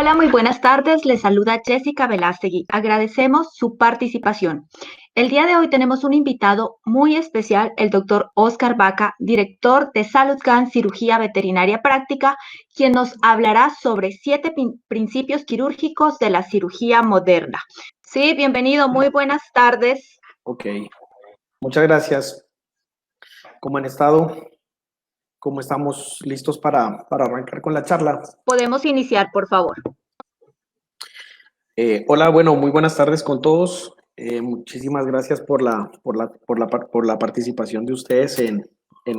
Hola, muy buenas tardes. Les saluda Jessica Velástegui. Agradecemos su participación. El día de hoy tenemos un invitado muy especial, el doctor Oscar Baca, director de SaludGAN Cirugía Veterinaria Práctica, quien nos hablará sobre 7 principios quirúrgicos de la cirugía moderna. Sí, bienvenido. Muy buenas tardes. Ok, muchas gracias. ¿Cómo han estado? ¿Cómo estamos listos para arrancar con la charla? Podemos iniciar, por favor. Hola, bueno, muy buenas tardes con todos. Muchísimas gracias por la participación de ustedes en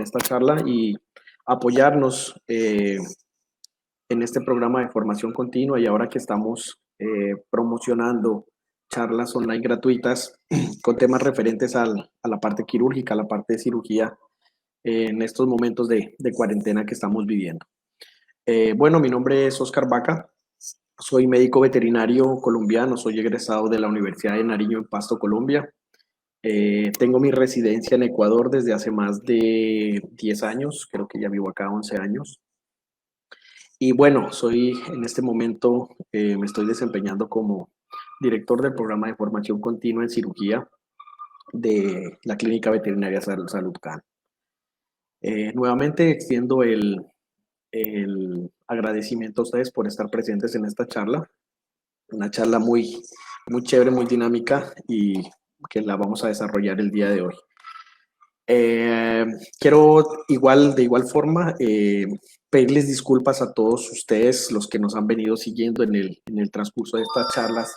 esta charla y apoyarnos en este programa de formación continua y ahora que estamos promocionando charlas online gratuitas con temas referentes a la parte quirúrgica, a la parte de cirugía en estos momentos de cuarentena que estamos viviendo. Bueno, mi nombre es Oscar Baca, soy médico veterinario colombiano, soy egresado de la Universidad de Nariño en Pasto, Colombia. Tengo mi residencia en Ecuador desde hace más de 10 años, creo que ya vivo acá 11 años. Y bueno, soy en este momento, me estoy desempeñando como director del programa de formación continua en cirugía de la Clínica Veterinaria SaludGAN. Nuevamente extiendo el agradecimiento a ustedes por estar presentes en esta charla, una charla muy chévere, muy dinámica y que la vamos a desarrollar el día de hoy. Quiero de igual forma pedirles disculpas a todos ustedes, los que nos han venido siguiendo en el transcurso de estas charlas,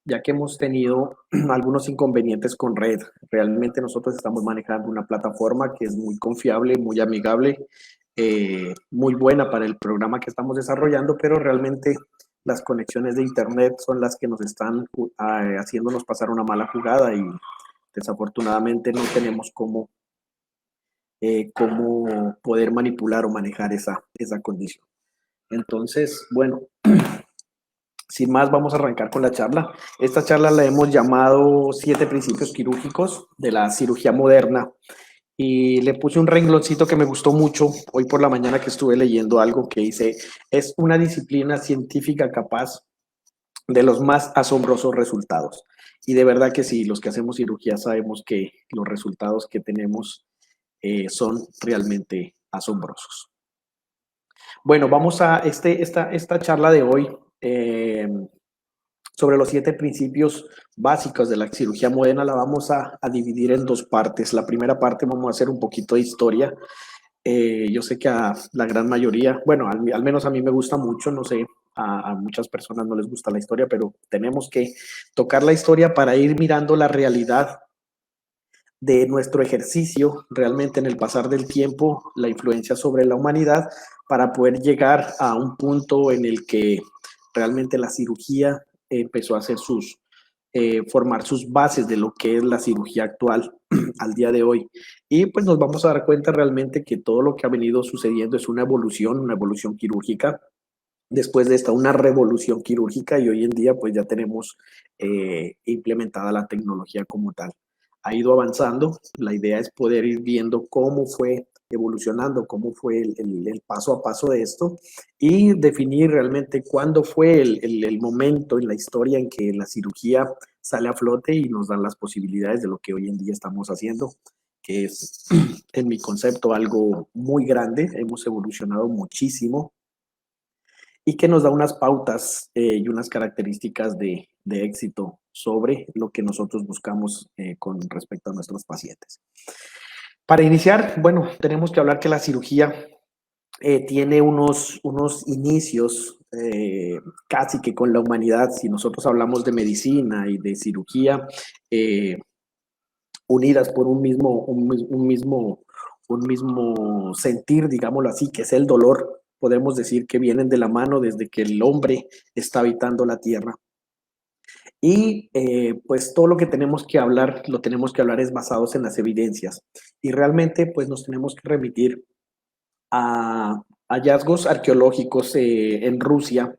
ya que hemos tenido algunos inconvenientes con red. Realmente nosotros estamos manejando una plataforma que es muy confiable, muy amigable, muy buena para el programa que estamos desarrollando, pero realmente las conexiones de internet son las que nos están haciéndonos pasar una mala jugada y desafortunadamente no tenemos cómo poder manipular o manejar esa condición. Entonces, bueno, sin más, vamos a arrancar con la charla. Esta charla la hemos llamado 7 principios quirúrgicos de la cirugía moderna y le puse un rengloncito que me gustó mucho hoy por la mañana que estuve leyendo algo que dice, es una disciplina científica capaz de los más asombrosos resultados. Y de verdad que sí, los que hacemos cirugía sabemos que los resultados que tenemos son realmente asombrosos. Bueno, vamos a esta charla de hoy sobre los 7 principios básicos de la cirugía moderna la vamos a dividir en 2 partes. La primera parte vamos a hacer un poquito de historia. Yo sé que a la gran mayoría, bueno, al menos a mí me gusta mucho, no sé, a muchas personas no les gusta la historia, pero tenemos que tocar la historia para ir mirando la realidad de nuestro ejercicio realmente en el pasar del tiempo, la influencia sobre la humanidad, para poder llegar a un punto en el que realmente la cirugía empezó a hacer formar sus bases de lo que es la cirugía actual al día de hoy. Y pues nos vamos a dar cuenta realmente que todo lo que ha venido sucediendo es una evolución quirúrgica. Después de esta, una revolución quirúrgica y hoy en día pues ya tenemos implementada la tecnología como tal. Ha ido avanzando, la idea es poder ir viendo cómo fue evolucionando, cómo fue el paso a paso de esto y definir realmente cuándo fue el momento en la historia en que la cirugía sale a flote y nos dan las posibilidades de lo que hoy en día estamos haciendo, que es en mi concepto algo muy grande, hemos evolucionado muchísimo y que nos da unas pautas y unas características de éxito sobre lo que nosotros buscamos con respecto a nuestros pacientes. Para iniciar, bueno, tenemos que hablar que la cirugía tiene unos inicios casi que con la humanidad. Si nosotros hablamos de medicina y de cirugía unidas por un mismo sentir, digámoslo así, que es el dolor, podemos decir que vienen de la mano desde que el hombre está habitando la tierra. Y pues todo lo que tenemos que hablar, lo tenemos que hablar es basados en las evidencias. Y realmente pues nos tenemos que remitir a hallazgos arqueológicos en Rusia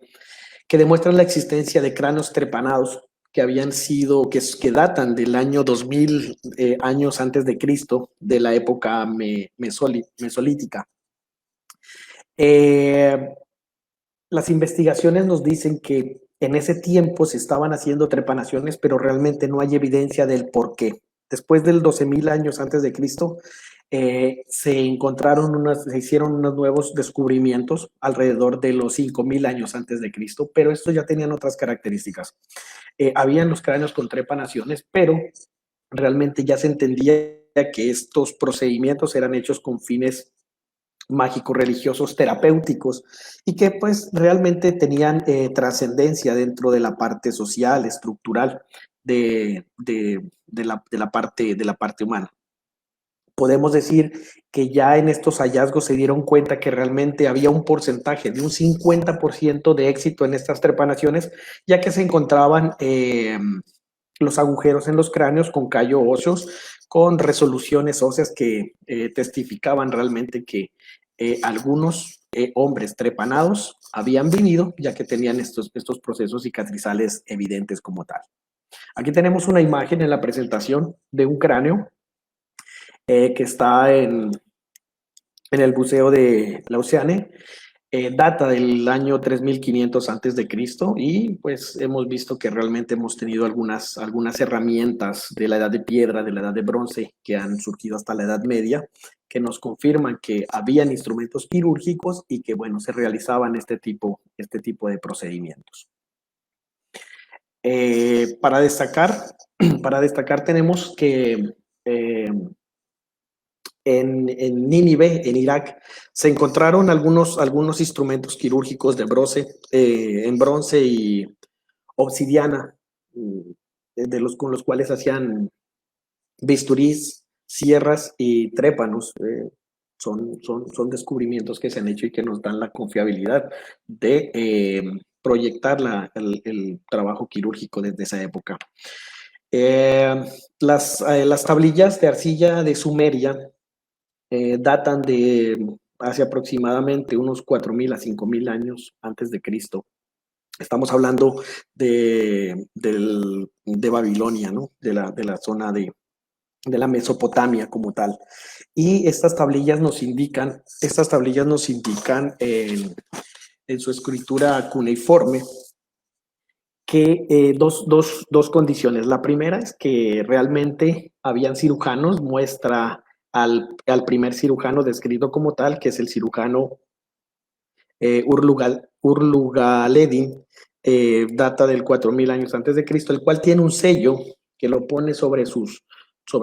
que demuestran la existencia de cráneos trepanados que habían sido, que datan del año 2000 años antes de Cristo, de la época mesolítica. las investigaciones nos dicen que en ese tiempo se estaban haciendo trepanaciones, pero realmente no hay evidencia del por qué. Después del 12.000 años antes de Cristo, se hicieron unos nuevos descubrimientos alrededor de los 5.000 años antes de Cristo, pero estos ya tenían otras características. Habían los cráneos con trepanaciones, pero realmente ya se entendía que estos procedimientos eran hechos con fines mágicos, religiosos, terapéuticos, y que pues realmente tenían trascendencia dentro de la parte social, estructural de la parte humana. Podemos decir que ya en estos hallazgos se dieron cuenta que realmente había un porcentaje de un 50% de éxito en estas trepanaciones, ya que se encontraban los agujeros en los cráneos con callo óseos, con resoluciones óseas que testificaban realmente que algunos hombres trepanados habían vivido, ya que tenían estos procesos cicatrizales evidentes como tal. Aquí tenemos una imagen en la presentación de un cráneo que está en el Museo de Lausanne. Data del año 3500 antes de Cristo, y pues hemos visto que realmente hemos tenido algunas herramientas de la edad de piedra, de la edad de bronce, que han surgido hasta la Edad Media, que nos confirman que habían instrumentos quirúrgicos y que, bueno, se realizaban este tipo de procedimientos. Para destacar tenemos que en Nínive, en Irak, se encontraron algunos instrumentos quirúrgicos de bronce, en bronce y obsidiana, con los cuales hacían bisturís, sierras y trépanos. Son descubrimientos que se han hecho y que nos dan la confiabilidad de proyectar el trabajo quirúrgico desde esa época. Las tablillas de arcilla de Sumeria datan de hace aproximadamente unos 4.000 a 5.000 años antes de Cristo. Estamos hablando de Babilonia, ¿no? De la zona de la Mesopotamia como tal. Y estas tablillas nos indican en su escritura cuneiforme que dos condiciones. La primera es que realmente habían cirujanos, muestra al primer cirujano descrito como tal, que es el cirujano Urlugaledin, data del 4.000 años antes de Cristo, el cual tiene un sello que lo pone sobre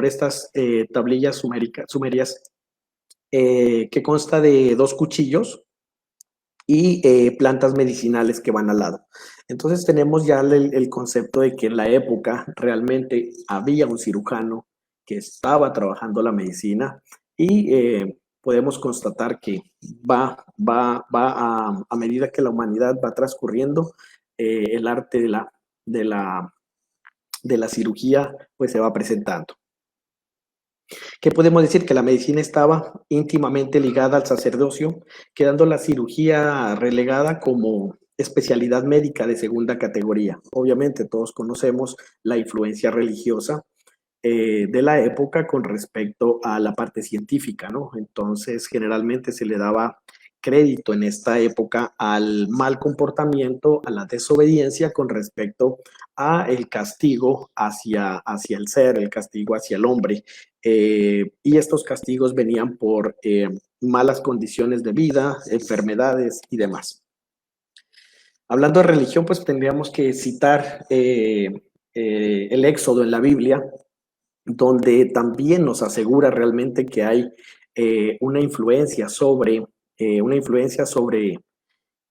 estas tablillas sumerias, que consta de 2 cuchillos y plantas medicinales que van al lado. Entonces tenemos ya el concepto de que en la época realmente había un cirujano que estaba trabajando la medicina, y podemos constatar que a medida que la humanidad va transcurriendo, el arte de la cirugía pues se va presentando. ¿Qué podemos decir? Que la medicina estaba íntimamente ligada al sacerdocio, quedando la cirugía relegada como especialidad médica de segunda categoría. Obviamente todos conocemos la influencia religiosa de la época con respecto a la parte científica, ¿no? Entonces generalmente se le daba crédito en esta época al mal comportamiento, a la desobediencia con respecto a el castigo hacia el ser, el castigo hacia el hombre. Y estos castigos venían por malas condiciones de vida, enfermedades y demás. Hablando de religión, pues tendríamos que citar el Éxodo en la Biblia, donde también nos asegura realmente que hay una influencia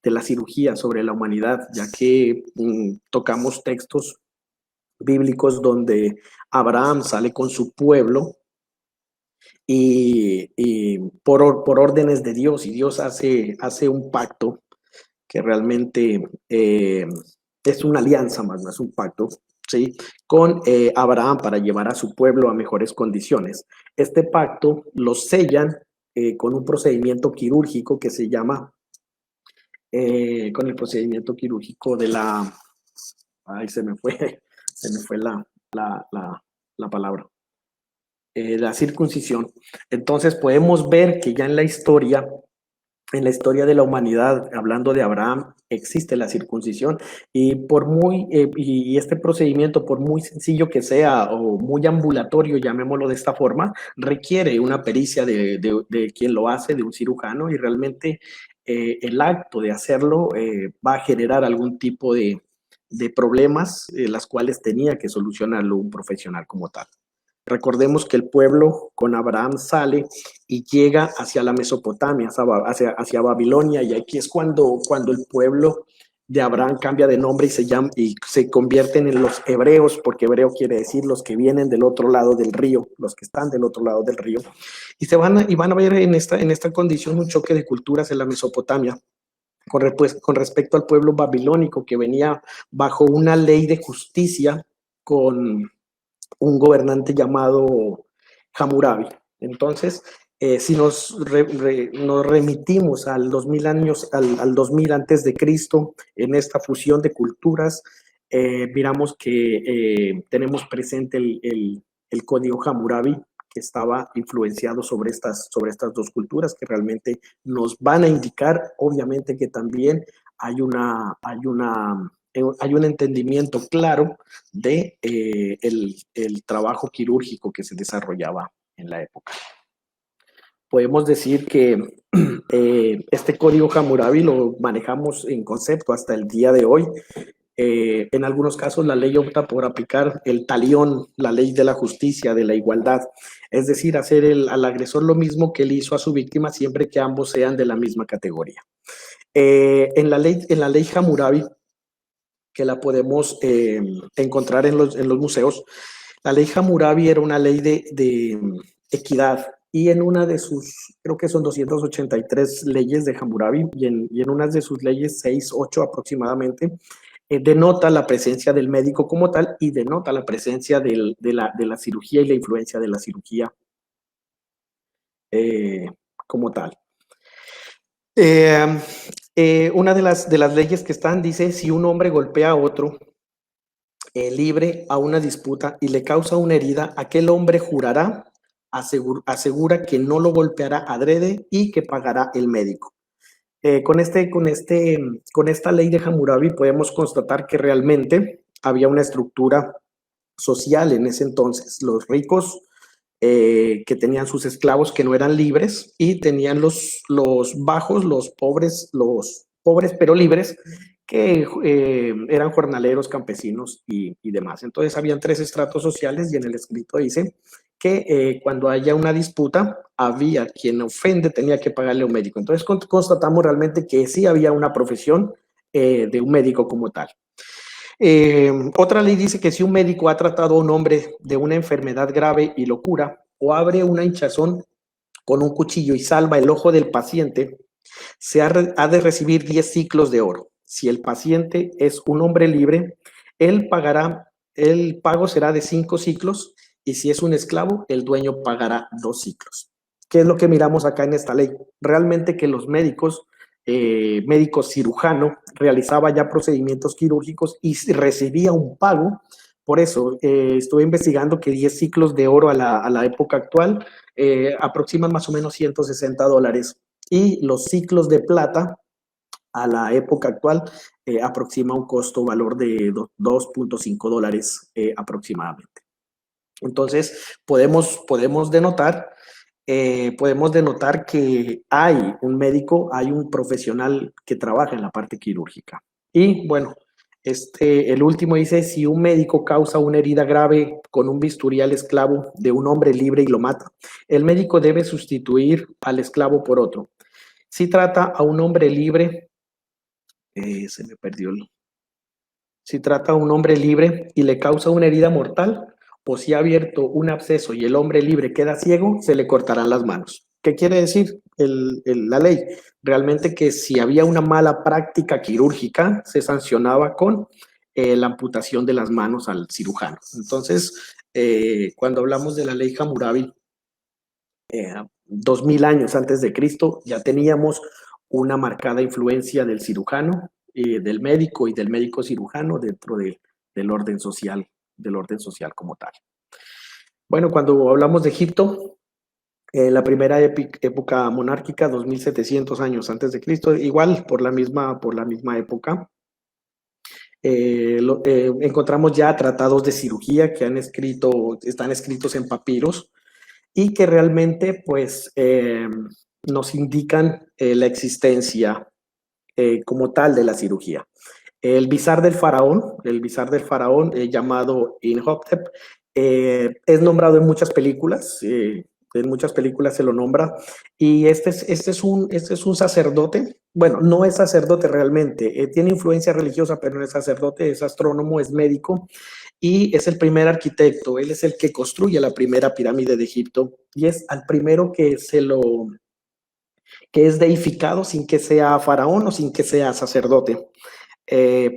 de la cirugía sobre la humanidad, ya que tocamos textos bíblicos donde Abraham sale con su pueblo y por órdenes de Dios, y Dios hace un pacto que realmente es una alianza más, no es un pacto, ¿sí? Con Abraham para llevar a su pueblo a mejores condiciones. Este pacto lo sellan con un procedimiento quirúrgico que se llama, con el procedimiento quirúrgico de la, ay, se me fue la palabra, la circuncisión. Entonces podemos ver que ya en la historia en la historia de la humanidad, hablando de Abraham, existe la circuncisión y este procedimiento, por muy sencillo que sea o muy ambulatorio, llamémoslo de esta forma, requiere una pericia de quien lo hace, de un cirujano, y realmente el acto de hacerlo va a generar algún tipo de problemas, las cuales tenía que solucionarlo un profesional como tal. Recordemos que el pueblo con Abraham sale y llega hacia la Mesopotamia, hacia Babilonia, y aquí es cuando el pueblo de Abraham cambia de nombre y se convierten en los hebreos, porque hebreo quiere decir los que vienen del otro lado del río, los que están del otro lado del río, y van a ver en esta condición un choque de culturas en la Mesopotamia con respecto al pueblo babilónico que venía bajo una ley de justicia con un gobernante llamado Hammurabi. Entonces, si nos remitimos al 2000 años, al 2000 antes de Cristo, en esta fusión de culturas, miramos que tenemos presente el código Hammurabi, que estaba influenciado sobre estas dos culturas, que realmente nos van a indicar, obviamente, que también hay un entendimiento claro de el trabajo quirúrgico que se desarrollaba en la época. Podemos decir que este código Hammurabi lo manejamos en concepto hasta el día de hoy. En algunos casos la ley opta por aplicar el talión, la ley de la justicia, de la igualdad, es decir, hacer al agresor lo mismo que él hizo a su víctima siempre que ambos sean de la misma categoría. En la ley Hammurabi, que la podemos encontrar en los museos, la ley Hammurabi era una ley de equidad, y en una de sus, creo que son 283 leyes de Hammurabi, y en unas de sus leyes, 6, 8 aproximadamente, denota la presencia del médico como tal y denota la presencia de la cirugía y la influencia de la cirugía como tal. Una de las leyes que están dice: si un hombre golpea a otro libre a una disputa y le causa una herida, aquel hombre jurará, asegura que no lo golpeará adrede y que pagará el médico. Con esta ley de Hammurabi podemos constatar que realmente había una estructura social en ese entonces. Los ricos que tenían sus esclavos que no eran libres, y tenían los bajos, los pobres pero libres, que eran jornaleros, campesinos y demás. Entonces habían tres estratos sociales, y en el escrito dice que cuando haya una disputa, había quien ofende, tenía que pagarle a un médico. Entonces constatamos realmente que sí había una profesión de un médico como tal. Otra ley dice que si un médico ha tratado a un hombre de una enfermedad grave y lo cura, o abre una hinchazón con un cuchillo y salva el ojo del paciente, ha de recibir 10 ciclos de oro. Si el paciente es un hombre libre, el pago será de 5 ciclos, y si es un esclavo, el dueño pagará 2 ciclos. ¿Qué es lo que miramos acá en esta ley? Realmente que los médico cirujano realizaba ya procedimientos quirúrgicos y recibía un pago. Por eso estuve investigando que 10 ciclos de oro a la época actual aproximan más o menos $160, y los ciclos de plata a la época actual aproxima un costo-valor de $2.5 aproximadamente. Entonces, podemos denotar que hay un médico, hay un profesional que trabaja en la parte quirúrgica. Y bueno, el último dice: si un médico causa una herida grave con un bisturí al esclavo de un hombre libre y lo mata, el médico debe sustituir al esclavo por otro. Si trata a un hombre libre, se me perdió si trata a un hombre libre y le causa una herida mortal, o si ha abierto un absceso y el hombre libre queda ciego, se le cortarán las manos. ¿Qué quiere decir la ley? Realmente que si había una mala práctica quirúrgica, se sancionaba con la amputación de las manos al cirujano. Entonces, cuando hablamos de la ley Hammurabi, 2000 años antes de Cristo, ya teníamos una marcada influencia del cirujano, del médico y del médico cirujano dentro del orden social como tal. Bueno, cuando hablamos de Egipto, La primera época monárquica, 2700 años antes de Cristo, igual por la misma época. Encontramos ya tratados de cirugía que están escritos en papiros y que realmente pues nos indican la existencia como tal de la cirugía. El visar del faraón llamado Imhotep, es nombrado en muchas películas se lo nombra, y este es un sacerdote, bueno, no es sacerdote realmente, tiene influencia religiosa, pero no es sacerdote, es astrónomo, es médico, y es el primer arquitecto, él es el que construye la primera pirámide de Egipto, y es al primero que es deificado sin que sea faraón o sin que sea sacerdote.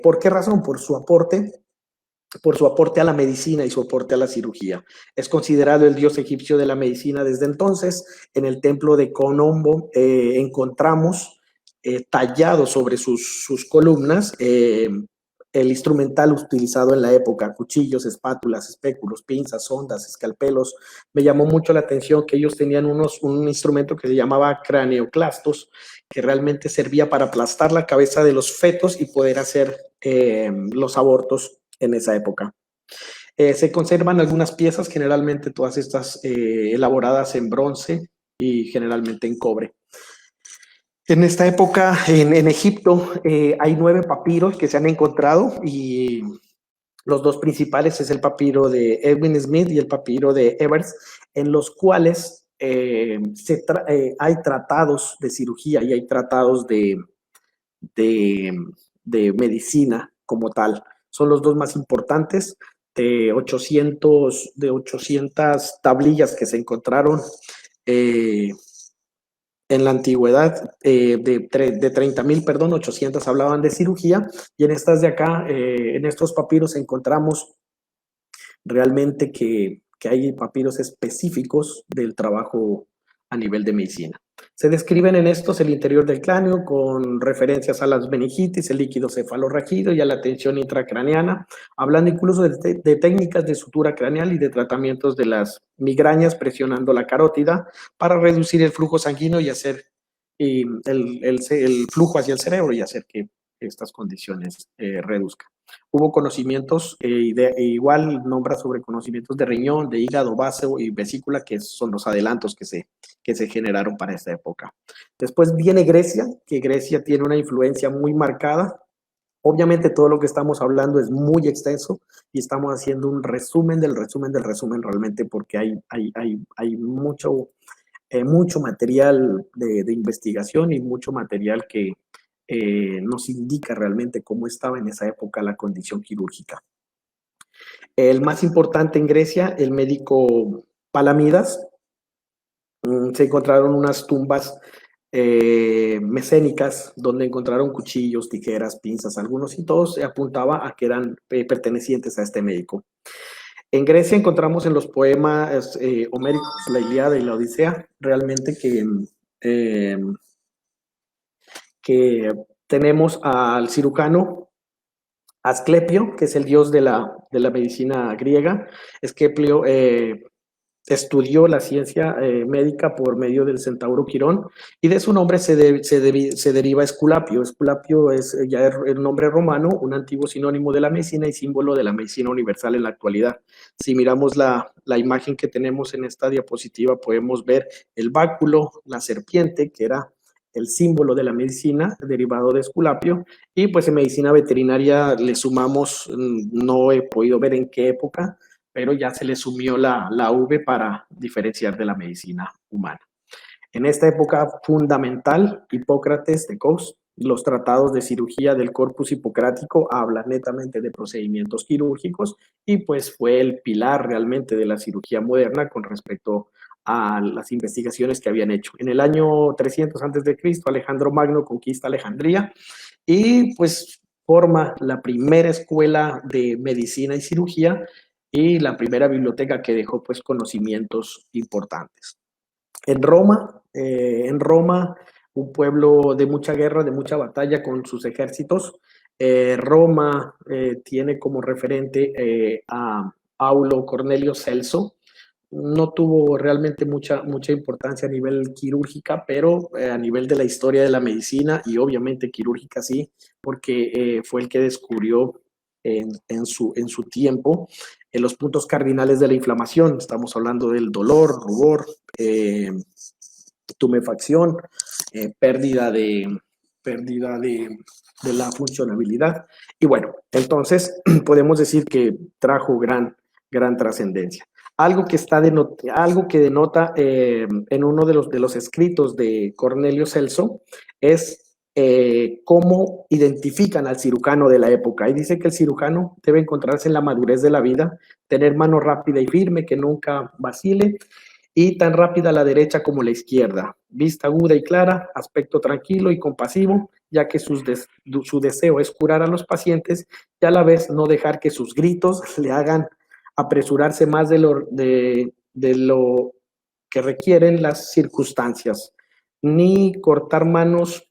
¿Por qué razón? Por su aporte a la medicina y su aporte a la cirugía. Es considerado el dios egipcio de la medicina desde entonces. En el templo de Konombo encontramos tallado sobre sus columnas el instrumental utilizado en la época, cuchillos, espátulas, espéculos, pinzas, sondas, escalpelos. Me llamó mucho la atención que ellos tenían un instrumento que se llamaba craneoclastos, que realmente servía para aplastar la cabeza de los fetos y poder hacer los abortos en esa época. Se conservan algunas piezas, generalmente todas estas elaboradas en bronce y generalmente en cobre. En esta época, en Egipto, hay 9 papiros que se han encontrado y los dos principales es el papiro de Edwin Smith y el papiro de Evers, en los cuales hay tratados de cirugía y hay tratados de, de medicina como tal. Son los dos más importantes, de 800 tablillas que se encontraron en la antigüedad, de 30,000, perdón, 800 hablaban de cirugía, y en estas de acá, en estos papiros encontramos realmente que hay papiros específicos del trabajo a nivel de medicina. Se describen en estos el interior del cráneo con referencias a las meningitis, el líquido cefalorraquídeo y a la tensión intracraneana, hablando incluso de técnicas de sutura craneal y de tratamientos de las migrañas presionando la carótida para reducir el flujo sanguíneo y hacer el flujo hacia el cerebro y hacer que estas condiciones reduzcan. Hubo conocimientos, igual nombra sobre conocimientos de riñón, de hígado, vaso y vesícula, que son los adelantos que se generaron para esta época. Después viene Grecia, que Grecia tiene una influencia muy marcada. Obviamente todo lo que estamos hablando es muy extenso y estamos haciendo un resumen del resumen del resumen realmente porque hay mucho material de investigación y mucho material que nos indica realmente cómo estaba en esa época la condición quirúrgica. El más importante en Grecia, el médico Palamidas, se encontraron unas tumbas mecénicas donde encontraron cuchillos, tijeras, pinzas, algunos, y todos se apuntaba a que eran pertenecientes a este médico. En Grecia encontramos en los poemas homéricos la Ilíada y la Odisea, realmente que tenemos al cirujano Asclepio, que es el dios de la medicina griega. Asclepio estudió la ciencia médica por medio del centauro Quirón, y de su nombre se deriva Esculapio. Esculapio es ya el nombre romano, un antiguo sinónimo de la medicina y símbolo de la medicina universal en la actualidad. Si miramos la imagen que tenemos en esta diapositiva, podemos ver el báculo, la serpiente, que era el símbolo de la medicina derivado de Esculapio, y pues en medicina veterinaria le sumamos, no he podido ver en qué época, pero ya se le sumió la V para diferenciar de la medicina humana. En esta época fundamental, Hipócrates de Cos, los tratados de cirugía del corpus hipocrático hablan netamente de procedimientos quirúrgicos y pues fue el pilar realmente de la cirugía moderna con respecto a las investigaciones que habían hecho. En el año 300 a.C., Alejandro Magno conquista Alejandría y pues forma la primera escuela de medicina y cirugía y la primera biblioteca que dejó pues conocimientos importantes. En Roma, un pueblo de mucha guerra, de mucha batalla con sus ejércitos. Roma tiene como referente a Aulo Cornelio Celso, no tuvo realmente mucha importancia a nivel quirúrgica, pero a nivel de la historia de la medicina y obviamente quirúrgica sí, porque fue el que descubrió en su tiempo los puntos cardinales de la inflamación. Estamos hablando del dolor, rubor, tumefacción, pérdida de la funcionabilidad. Y bueno, entonces podemos decir que trajo gran trascendencia. Algo que, algo que denota en uno de los escritos de Cornelio Celso es cómo identifican al cirujano de la época. Y dice que el cirujano debe encontrarse en la madurez de la vida, tener mano rápida y firme, que nunca vacile, y tan rápida a la derecha como la izquierda, vista aguda y clara, aspecto tranquilo y compasivo, ya que su deseo es curar a los pacientes y a la vez no dejar que sus gritos le hagan apresurarse más de lo que requieren las circunstancias, ni cortar manos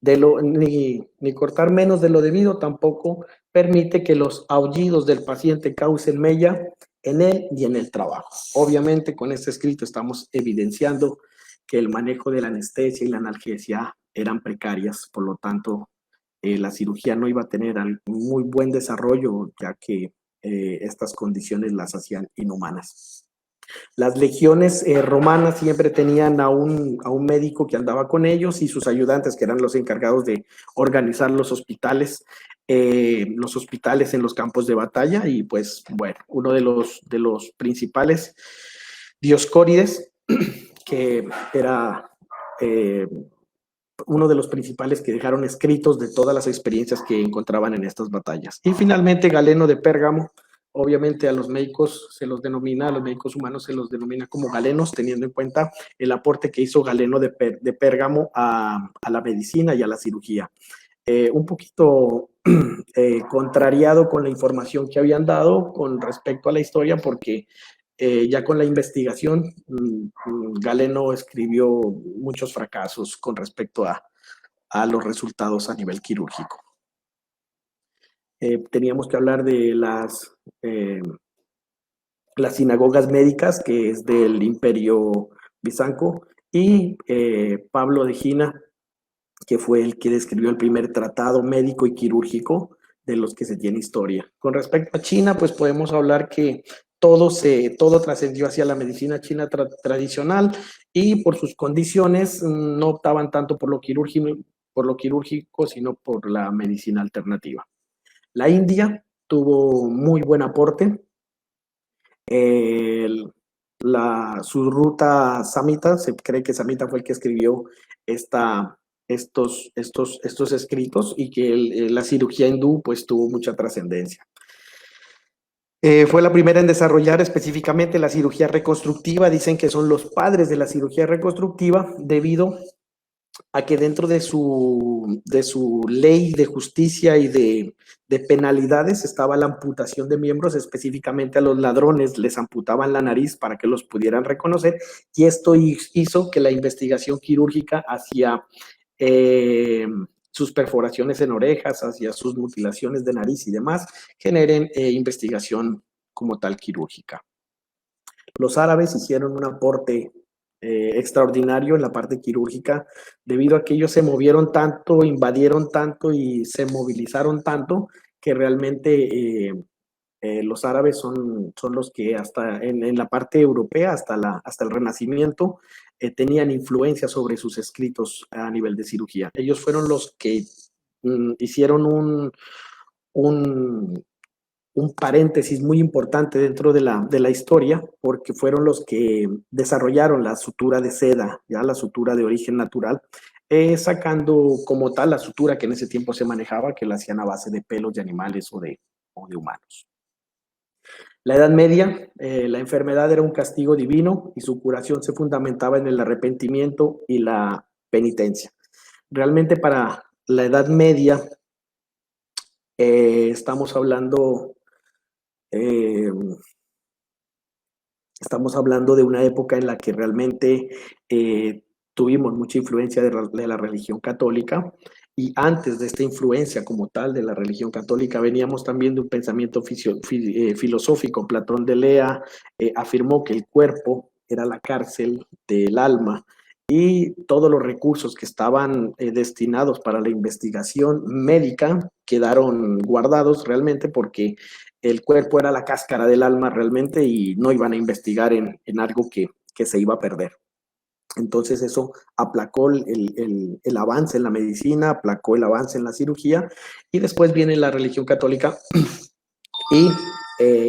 ni cortar menos de lo debido, tampoco permite que los aullidos del paciente causen mella en él y en el trabajo. Obviamente, con este escrito estamos evidenciando que el manejo de la anestesia y la analgesia eran precarias, por lo tanto, la cirugía no iba a tener un muy buen desarrollo, ya que estas condiciones las hacían inhumanas. Las legiones romanas siempre tenían a un médico que andaba con ellos y sus ayudantes, que eran los encargados de organizar los hospitales en los campos de batalla. Y pues bueno, uno de los principales, Dioscórides, que era uno de los principales que dejaron escritos de todas las experiencias que encontraban en estas batallas. Y finalmente Galeno de Pérgamo. Obviamente a los médicos se los denomina, a los médicos humanos se los denomina como galenos, teniendo en cuenta el aporte que hizo Galeno de Pérgamo a la medicina y a la cirugía. Un poquito contrariado con la información que habían dado con respecto a la historia, porque ya con la investigación, Galeno escribió muchos fracasos con respecto a los resultados a nivel quirúrgico. Teníamos que hablar de las sinagogas médicas, que es del Imperio Bizanco, y Pablo de Gina, que fue el que describió el primer tratado médico y quirúrgico de los que se tiene historia. Con respecto a China, pues podemos hablar que todo trascendió hacia la medicina china tradicional, y por sus condiciones no optaban tanto por lo quirúrgico, sino por la medicina alternativa. La India tuvo muy buen aporte. Su ruta Samhita, se cree que Samhita fue el que escribió estos escritos, y que la cirugía hindú pues tuvo mucha trascendencia. Fue la primera en desarrollar específicamente la cirugía reconstructiva. Dicen que son los padres de la cirugía reconstructiva, debido a que dentro de su ley de justicia y de penalidades estaba la amputación de miembros. Específicamente a los ladrones les amputaban la nariz para que los pudieran reconocer, y esto hizo que la investigación quirúrgica hacia sus perforaciones en orejas, hacia sus mutilaciones de nariz y demás, generen investigación como tal quirúrgica. Los árabes hicieron un aporte extraordinario en la parte quirúrgica, debido a que ellos se movieron tanto, invadieron tanto y se movilizaron tanto, que realmente los árabes son los que hasta en la parte europea, hasta el Renacimiento, tenían influencia sobre sus escritos a nivel de cirugía. Ellos fueron los que hicieron un paréntesis muy importante dentro de la historia, porque fueron los que desarrollaron la sutura de seda, ya la sutura de origen natural, sacando como tal la sutura que en ese tiempo se manejaba, que la hacían a base de pelos de animales o de humanos. La Edad Media, la enfermedad era un castigo divino y su curación se fundamentaba en el arrepentimiento y la penitencia. Realmente para la Edad Media estamos hablando de una época en la que realmente tuvimos mucha influencia de la religión católica, y antes de esta influencia como tal de la religión católica, veníamos también de un pensamiento filosófico. Platón de Lea afirmó que el cuerpo era la cárcel del alma y todos los recursos que estaban destinados para la investigación médica quedaron guardados realmente porque el cuerpo era la cáscara del alma realmente y no iban a investigar en algo que se iba a perder. Entonces eso aplacó el avance en la medicina, aplacó el avance en la cirugía y después viene la religión católica y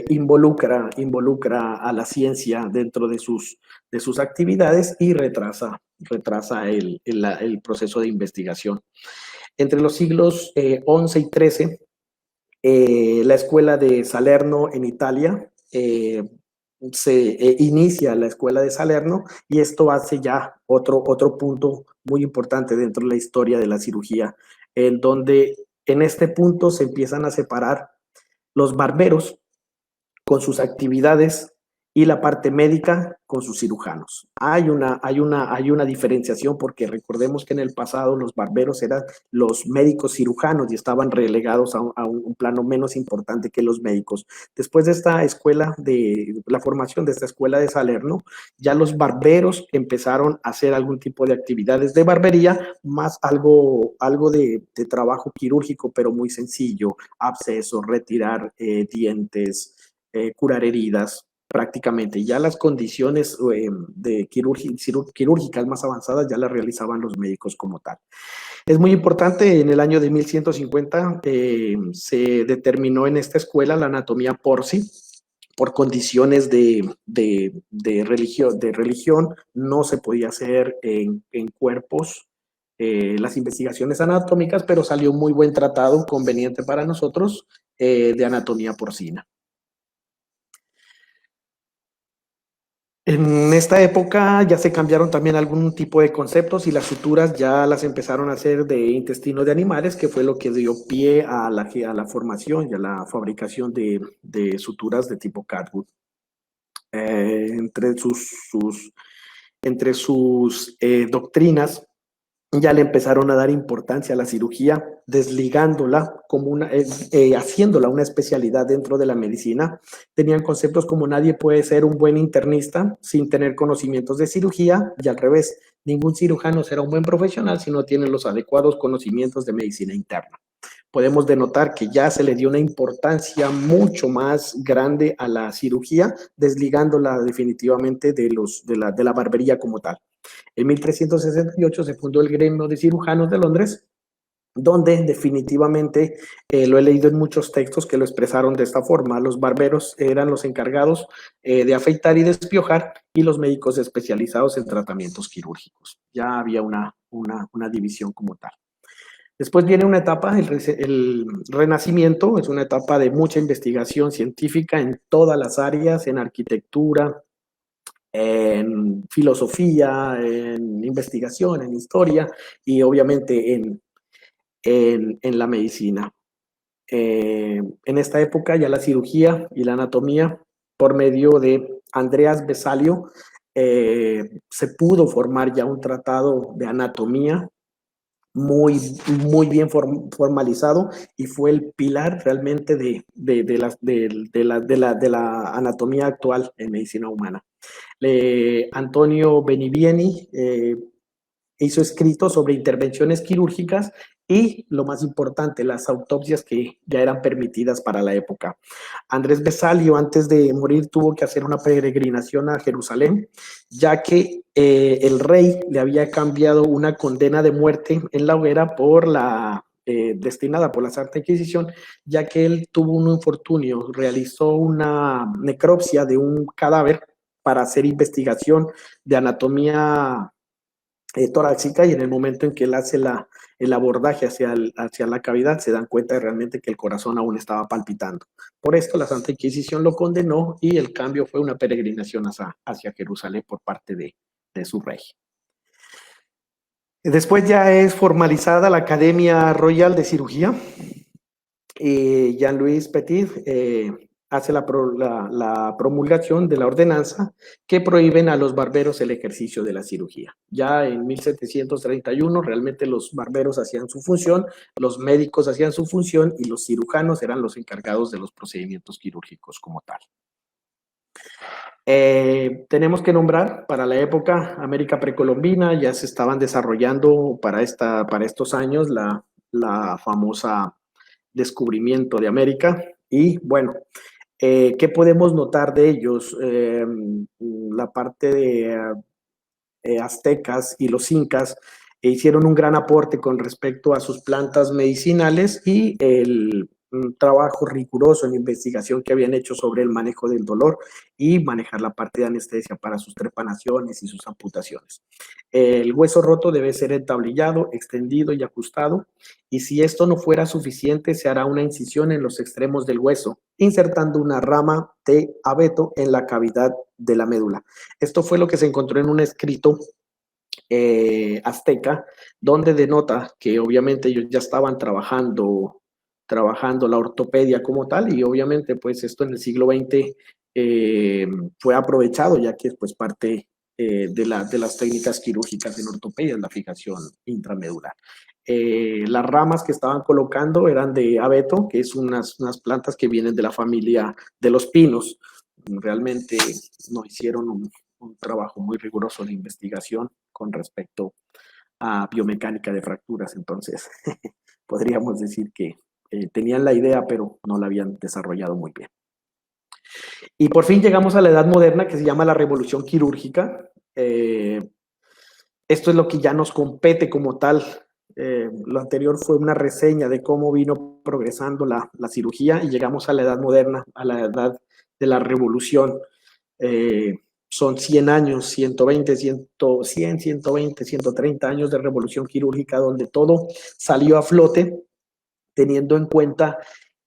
involucra a la ciencia dentro de sus actividades y retrasa el proceso de investigación. Entre los siglos XI y XIII, la escuela de Salerno en Italia se inicia la escuela de Salerno y esto hace ya otro punto muy importante dentro de la historia de la cirugía, en donde en este punto se empiezan a separar los barberos con sus actividades y la parte médica con sus cirujanos. Hay una diferenciación porque recordemos que en el pasado los barberos eran los médicos cirujanos y estaban relegados a un plano menos importante que los médicos. Después de esta escuela, de la formación de esta escuela de Salerno, ya los barberos empezaron a hacer algún tipo de actividades de barbería, más algo de trabajo quirúrgico, pero muy sencillo, abscesos, retirar dientes, curar heridas, prácticamente. Ya las condiciones quirúrgicas más avanzadas ya las realizaban los médicos como tal. Es muy importante, en el año de 1150 se determinó en esta escuela la anatomía porci. Por condiciones de religión, no se podía hacer en cuerpos las investigaciones anatómicas, pero salió un muy buen tratado, conveniente para nosotros, de anatomía porcina. En esta época ya se cambiaron también algún tipo de conceptos y las suturas ya las empezaron a hacer de intestino de animales, que fue lo que dio pie a la formación y a la fabricación de suturas de tipo Catwood. Entre sus doctrinas ya le empezaron a dar importancia a la cirugía, desligándola como haciéndola una especialidad dentro de la medicina. Tenían conceptos como nadie puede ser un buen internista sin tener conocimientos de cirugía y al revés, ningún cirujano será un buen profesional si no tiene los adecuados conocimientos de medicina interna. Podemos denotar que ya se le dio una importancia mucho más grande a la cirugía, desligándola definitivamente de la barbería como tal. En 1368 se fundó el Gremio de Cirujanos de Londres, donde definitivamente lo he leído en muchos textos que lo expresaron de esta forma. Los barberos eran los encargados de afeitar y despiojar y los médicos especializados en tratamientos quirúrgicos. Ya había una división como tal. Después viene una etapa, el Renacimiento, es una etapa de mucha investigación científica en todas las áreas, en arquitectura, en filosofía, en investigación, en historia y obviamente en la medicina. En esta época ya la cirugía y la anatomía, por medio de Andreas Vesalio, se pudo formar ya un tratado de anatomía muy bien formalizado y fue el pilar realmente de la anatomía actual en medicina humana. Antonio Benivieni hizo escritos sobre intervenciones quirúrgicas y, lo más importante, las autopsias que ya eran permitidas para la época. Andrés Vesalio, antes de morir, tuvo que hacer una peregrinación a Jerusalén, ya que el rey le había cambiado una condena de muerte en la hoguera destinada por la Santa Inquisición, ya que él tuvo un infortunio, realizó una necropsia de un cadáver para hacer investigación de anatomía torácica y en el momento en que él hace el abordaje hacia la cavidad se dan cuenta de realmente que el corazón aún estaba palpitando. Por esto la Santa Inquisición lo condenó y el cambio fue una peregrinación hacia Jerusalén por parte de su rey. Después ya es formalizada la Academia Royal de Cirugía. Jean-Louis Petit hace la promulgación de la ordenanza que prohíben a los barberos el ejercicio de la cirugía. Ya en 1731 realmente los barberos hacían su función, los médicos hacían su función y los cirujanos eran los encargados de los procedimientos quirúrgicos como tal. Tenemos que nombrar para la época América precolombina, ya se estaban desarrollando para estos años la famosa descubrimiento de América y bueno, ¿qué podemos notar de ellos? La parte de aztecas y los incas hicieron un gran aporte con respecto a sus plantas medicinales y el trabajo riguroso en investigación que habían hecho sobre el manejo del dolor y manejar la parte de anestesia para sus trepanaciones y sus amputaciones. El hueso roto debe ser entablillado, extendido y ajustado, y si esto no fuera suficiente, se hará una incisión en los extremos del hueso, insertando una rama de abeto en la cavidad de la médula. Esto fue lo que se encontró en un escrito azteca, donde denota que obviamente ellos ya estaban trabajando la ortopedia como tal, y obviamente pues esto en el siglo XX fue aprovechado, ya que es pues parte de las técnicas quirúrgicas en ortopedia, la fijación intramedular. Las ramas que estaban colocando eran de abeto, que es unas plantas que vienen de la familia de los pinos. Realmente no hicieron un trabajo muy riguroso de investigación con respecto a biomecánica de fracturas, entonces podríamos decir que tenían la idea, pero no la habían desarrollado muy bien. Y por fin llegamos a la edad moderna, que se llama la revolución quirúrgica. Esto es lo que ya nos compete como tal. Lo anterior fue una reseña de cómo vino progresando la cirugía y llegamos a la edad moderna, a la edad de la revolución. Son 100 años, 120, 100, 120, 130 años de revolución quirúrgica donde todo salió a flote, teniendo en cuenta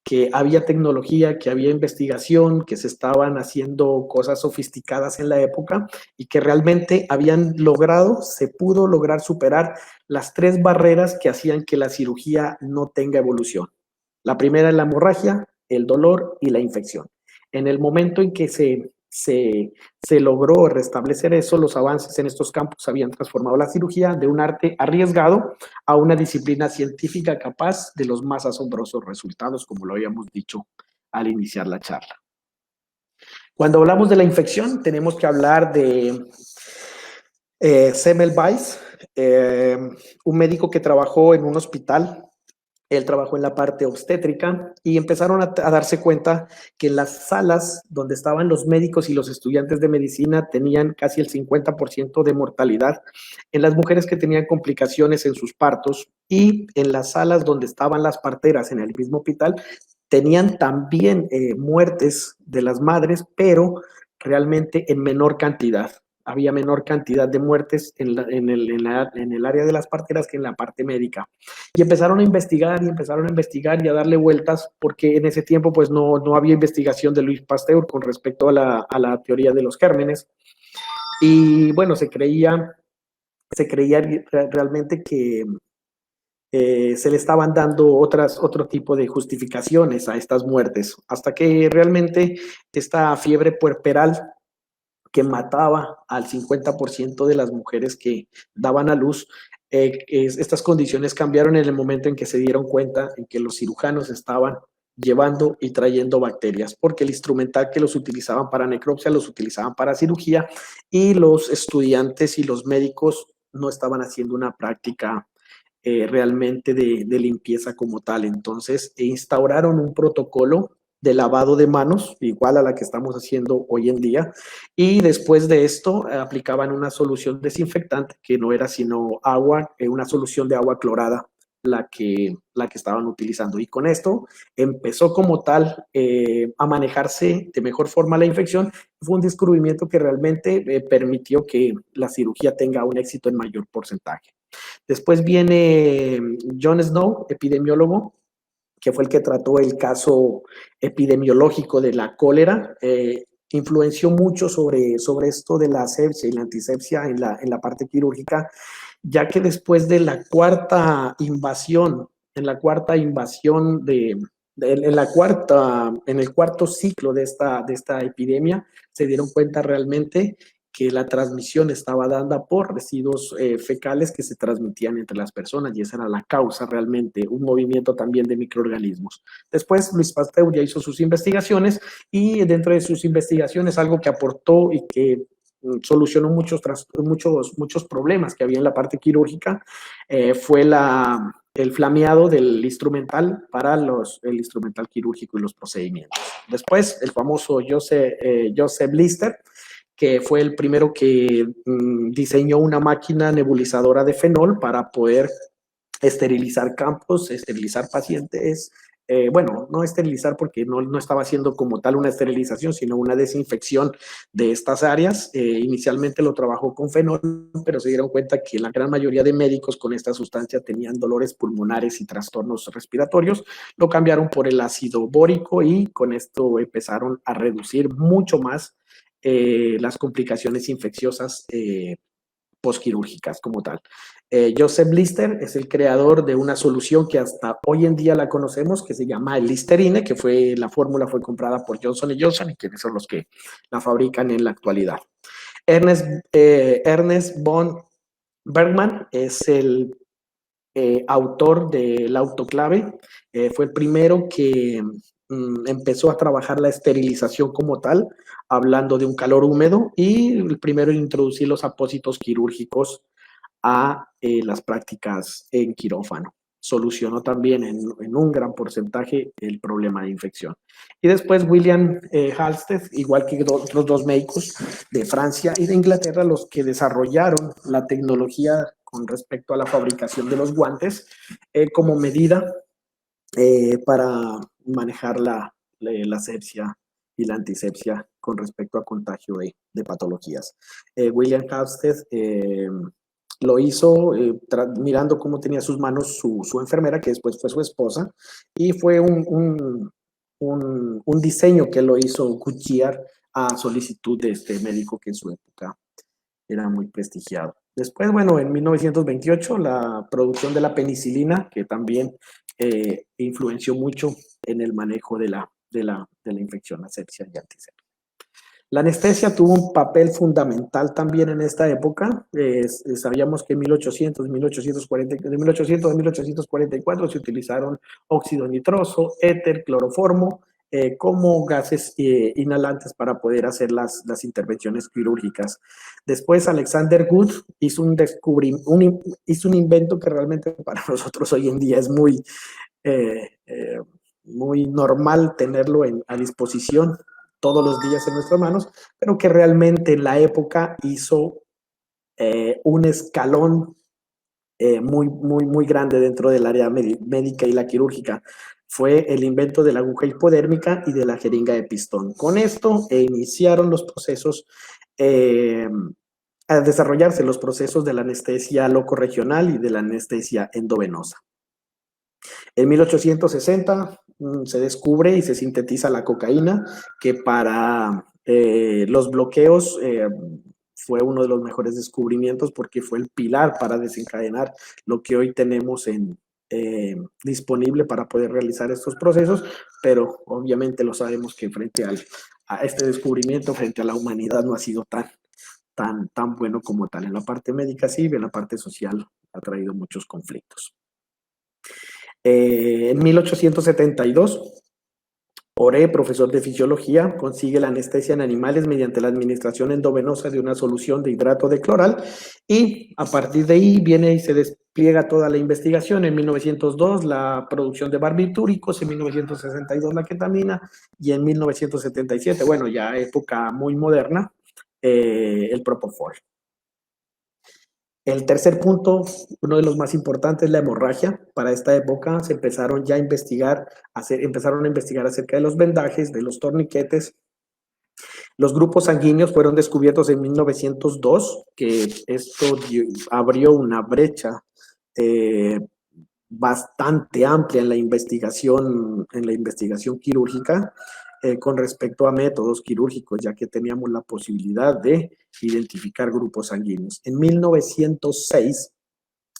que había tecnología, que había investigación, que se estaban haciendo cosas sofisticadas en la época y que realmente se pudo lograr superar las 3 barreras que hacían que la cirugía no tenga evolución. La primera es la hemorragia, el dolor y la infección. En el momento en que se logró restablecer eso, los avances en estos campos habían transformado la cirugía de un arte arriesgado a una disciplina científica capaz de los más asombrosos resultados, como lo habíamos dicho al iniciar la charla. Cuando hablamos de la infección, tenemos que hablar de Semmelweis, un médico que trabajó en un hospital. Él trabajó en la parte obstétrica y empezaron a darse cuenta que en las salas donde estaban los médicos y los estudiantes de medicina tenían casi el 50% de mortalidad en las mujeres que tenían complicaciones en sus partos, y en las salas donde estaban las parteras en el mismo hospital tenían también muertes de las madres, pero realmente en menor cantidad. Había menor cantidad de muertes en el área de las parteras que en la parte médica. Y empezaron a investigar y a darle vueltas, porque en ese tiempo pues no había investigación de Louis Pasteur con respecto a la teoría de los gérmenes. Y bueno, se creía realmente que se le estaban dando otro tipo de justificaciones a estas muertes, hasta que realmente esta fiebre puerperal que mataba al 50% de las mujeres que daban a luz, estas condiciones cambiaron en el momento en que se dieron cuenta en que los cirujanos estaban llevando y trayendo bacterias, porque el instrumental que los utilizaban para necropsia los utilizaban para cirugía, y los estudiantes y los médicos no estaban haciendo una práctica realmente de limpieza como tal. Entonces instauraron un protocolo de lavado de manos, igual a la que estamos haciendo hoy en día, y después de esto aplicaban una solución desinfectante que no era sino agua, una solución de agua clorada la que estaban utilizando, y con esto empezó como tal a manejarse de mejor forma la infección. Fue un descubrimiento que realmente permitió que la cirugía tenga un éxito en mayor porcentaje. Después viene John Snow, epidemiólogo, que fue el que trató el caso epidemiológico de la cólera. Influenció mucho sobre esto de la asepsia y la antisepsia en la parte quirúrgica, ya que después de la cuarta invasión, de en el cuarto ciclo de esta epidemia, se dieron cuenta realmente que la transmisión estaba dada por residuos fecales que se transmitían entre las personas, y esa era la causa realmente, un movimiento también de microorganismos. Después Luis Pasteur ya hizo sus investigaciones, y dentro de sus investigaciones algo que aportó y que solucionó muchos problemas que había en la parte quirúrgica fue el flameado del instrumental para el instrumental quirúrgico y los procedimientos. Después, el famoso Joseph Lister, que fue el primero que diseñó una máquina nebulizadora de fenol para poder esterilizar campos, esterilizar pacientes. Bueno, no esterilizar porque no estaba haciendo como tal una esterilización, sino una desinfección de estas áreas. Inicialmente lo trabajó con fenol, pero se dieron cuenta que la gran mayoría de médicos con esta sustancia tenían dolores pulmonares y trastornos respiratorios. Lo cambiaron por el ácido bórico, y con esto empezaron a reducir mucho más las complicaciones infecciosas postquirúrgicas como tal. Joseph Lister es el creador de una solución que hasta hoy en día la conocemos, que se llama el Listerine, que la fórmula fue comprada por Johnson & Johnson, y quienes son los que la fabrican en la actualidad. Ernest von Bergmann es el autor del autoclave. Fue el primero que empezó a trabajar la esterilización como tal, hablando de un calor húmedo, y el primero en introducir los apósitos quirúrgicos a las prácticas en quirófano. Solucionó también en un gran porcentaje el problema de infección. Y después William Halsted, igual que otros dos médicos de Francia y de Inglaterra, los que desarrollaron la tecnología con respecto a la fabricación de los guantes como medida para manejar la asepsia y la antisepsia con respecto a contagio de patologías. William Halsted lo hizo mirando cómo tenía sus manos su enfermera, que después fue su esposa, y fue un diseño que lo hizo Goodyear a solicitud de este médico que en su época era muy prestigiado. Después, bueno, en 1928, la producción de la penicilina, que también influenció mucho en el manejo de la infección, asepsia y antisepsia. La anestesia tuvo un papel fundamental también en esta época. Sabíamos que en de 1800 a 1844 se utilizaron óxido nitroso, éter, cloroformo, como gases inhalantes para poder hacer las intervenciones quirúrgicas. Después Alexander Wood hizo un invento que realmente para nosotros hoy en día es muy normal tenerlo a disposición todos los días en nuestras manos, pero que realmente en la época hizo un escalón muy grande dentro del área médica y la quirúrgica. Fue el invento de la aguja hipodérmica y de la jeringa de pistón. Con esto iniciaron los procesos, a desarrollarse los procesos de la anestesia locorregional y de la anestesia endovenosa. En 1860 se descubre y se sintetiza la cocaína, que para los bloqueos fue uno de los mejores descubrimientos, porque fue el pilar para desencadenar lo que hoy tenemos disponible para poder realizar estos procesos, pero obviamente lo sabemos que frente a este descubrimiento, frente a la humanidad, no ha sido tan bueno como tal. En la parte médica sí, en la parte social ha traído muchos conflictos. En 1872, Oré, profesor de fisiología, consigue la anestesia en animales mediante la administración endovenosa de una solución de hidrato de cloral, y a partir de ahí viene y se despliega toda la investigación. En 1902 la producción de barbitúricos, en 1962 la ketamina, y en 1977, bueno, ya época muy moderna, el propofol. El tercer punto, uno de los más importantes, la hemorragia. Para esta época se empezaron a investigar acerca de los vendajes, de los torniquetes. Los grupos sanguíneos fueron descubiertos en 1902, que esto abrió una brecha bastante amplia en la investigación quirúrgica con respecto a métodos quirúrgicos, ya que teníamos la posibilidad de identificar grupos sanguíneos. En 1906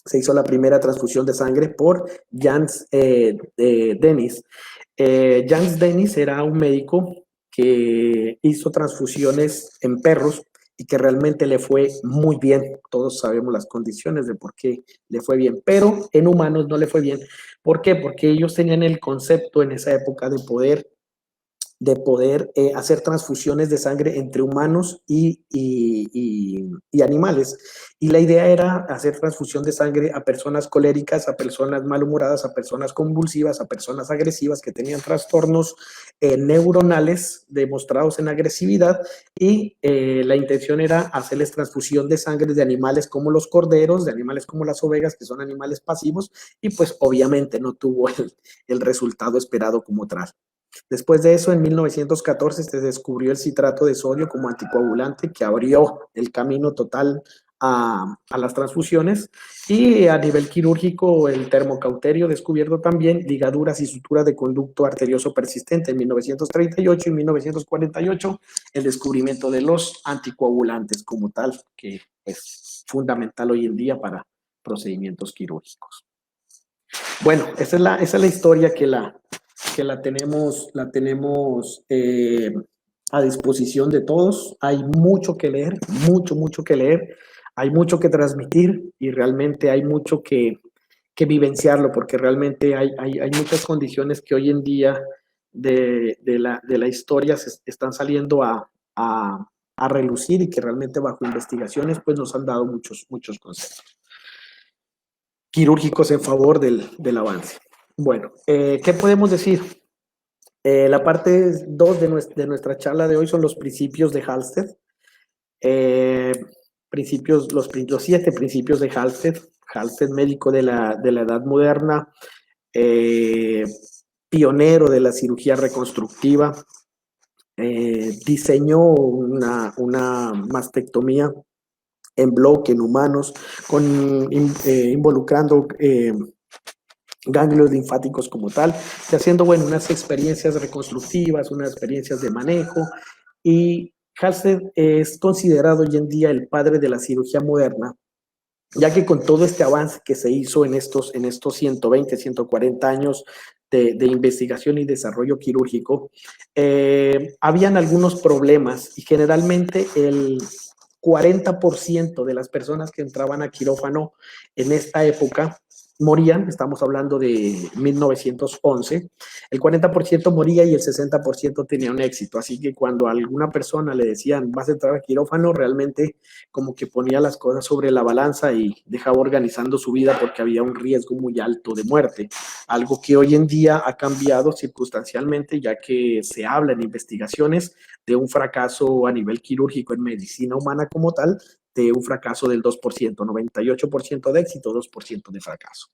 se hizo la primera transfusión de sangre por Jans Dennis. Jans Dennis era un médico que hizo transfusiones en perros y que realmente le fue muy bien. Todos sabemos las condiciones de por qué le fue bien, pero en humanos no le fue bien. ¿Por qué? Porque ellos tenían el concepto en esa época de poder hacer transfusiones de sangre entre humanos y animales. Y la idea era hacer transfusión de sangre a personas coléricas, a personas malhumoradas, a personas convulsivas, a personas agresivas que tenían trastornos neuronales demostrados en agresividad, y la intención era hacerles transfusión de sangre de animales como los corderos, de animales como las ovejas, que son animales pasivos, y pues obviamente no tuvo el resultado esperado como tal. Después de eso, en 1914 se descubrió el citrato de sodio como anticoagulante que abrió el camino total a las transfusiones, y a nivel quirúrgico el termocauterio descubierto también ligaduras y sutura de conducto arterioso persistente en 1938 y 1948 el descubrimiento de los anticoagulantes como tal, que es fundamental hoy en día para procedimientos quirúrgicos. Bueno, esa es la historia que la tenemos a disposición de todos. Hay mucho que leer, mucho que leer, hay mucho que transmitir y realmente hay mucho que vivenciarlo, porque realmente hay muchas condiciones que hoy en día de la historia se están saliendo a relucir y que realmente bajo investigaciones pues nos han dado muchos consejos quirúrgicos en favor del avance. Bueno, ¿qué podemos decir? La parte 2 de nuestra charla de hoy son los principios de Halsted. Los 7 principios de Halsted. Halsted, médico de la edad moderna, pionero de la cirugía reconstructiva, diseñó una mastectomía en bloque en humanos, involucrando ganglios linfáticos como tal, y haciendo, bueno, unas experiencias reconstructivas, unas experiencias de manejo, y Halsted es considerado hoy en día el padre de la cirugía moderna, ya que con todo este avance que se hizo en estos 120, 140 años de investigación y desarrollo quirúrgico, habían algunos problemas, y generalmente el 40% de las personas que entraban a quirófano en esta época morían. Estamos hablando de 1911, el 40% moría y el 60% tenía un éxito, así que cuando a alguna persona le decían vas a entrar a quirófano, realmente como que ponía las cosas sobre la balanza y dejaba organizando su vida porque había un riesgo muy alto de muerte, algo que hoy en día ha cambiado circunstancialmente, ya que se habla en investigaciones de un fracaso a nivel quirúrgico en medicina humana como tal, de un fracaso del 2%, 98% de éxito, 2% de fracaso.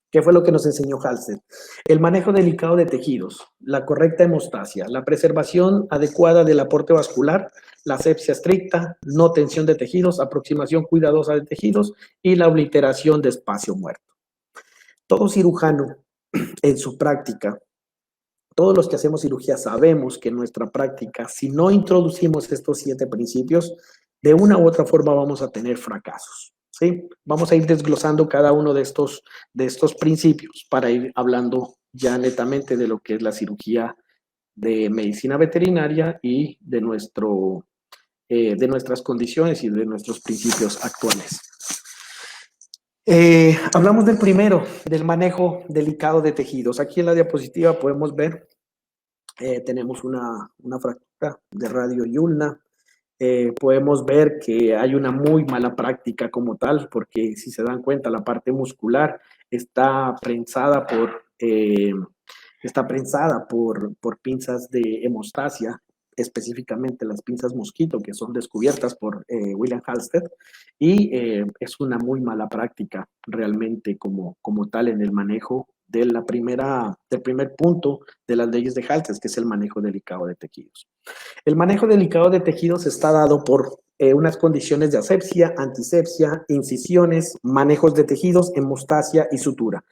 ¿Qué fue lo que nos enseñó Halsted? El manejo delicado de tejidos, la correcta hemostasia, la preservación adecuada del aporte vascular, la asepsia estricta, no tensión de tejidos, aproximación cuidadosa de tejidos y la obliteración de espacio muerto. Todo cirujano en su práctica, todos los que hacemos cirugía sabemos que en nuestra práctica, si no introducimos estos 7 principios, de una u otra forma vamos a tener fracasos, ¿sí? Vamos a ir desglosando cada uno de estos principios para ir hablando ya netamente de lo que es la cirugía de medicina veterinaria y de nuestras condiciones y de nuestros principios actuales. Hablamos del primero, del manejo delicado de tejidos. Aquí en la diapositiva podemos ver, tenemos una fractura de radio y ulna. Podemos ver que hay una muy mala práctica como tal, porque si se dan cuenta, la parte muscular está prensada por pinzas de hemostasia, específicamente las pinzas mosquito, que son descubiertas por William Halsted, y es una muy mala práctica realmente como tal en el manejo del primer punto de las leyes de Halsted, que es el manejo delicado de tejidos. El manejo delicado de tejidos está dado por unas condiciones de asepsia, antisepsia, incisiones, manejos de tejidos, hemostasia y sutura.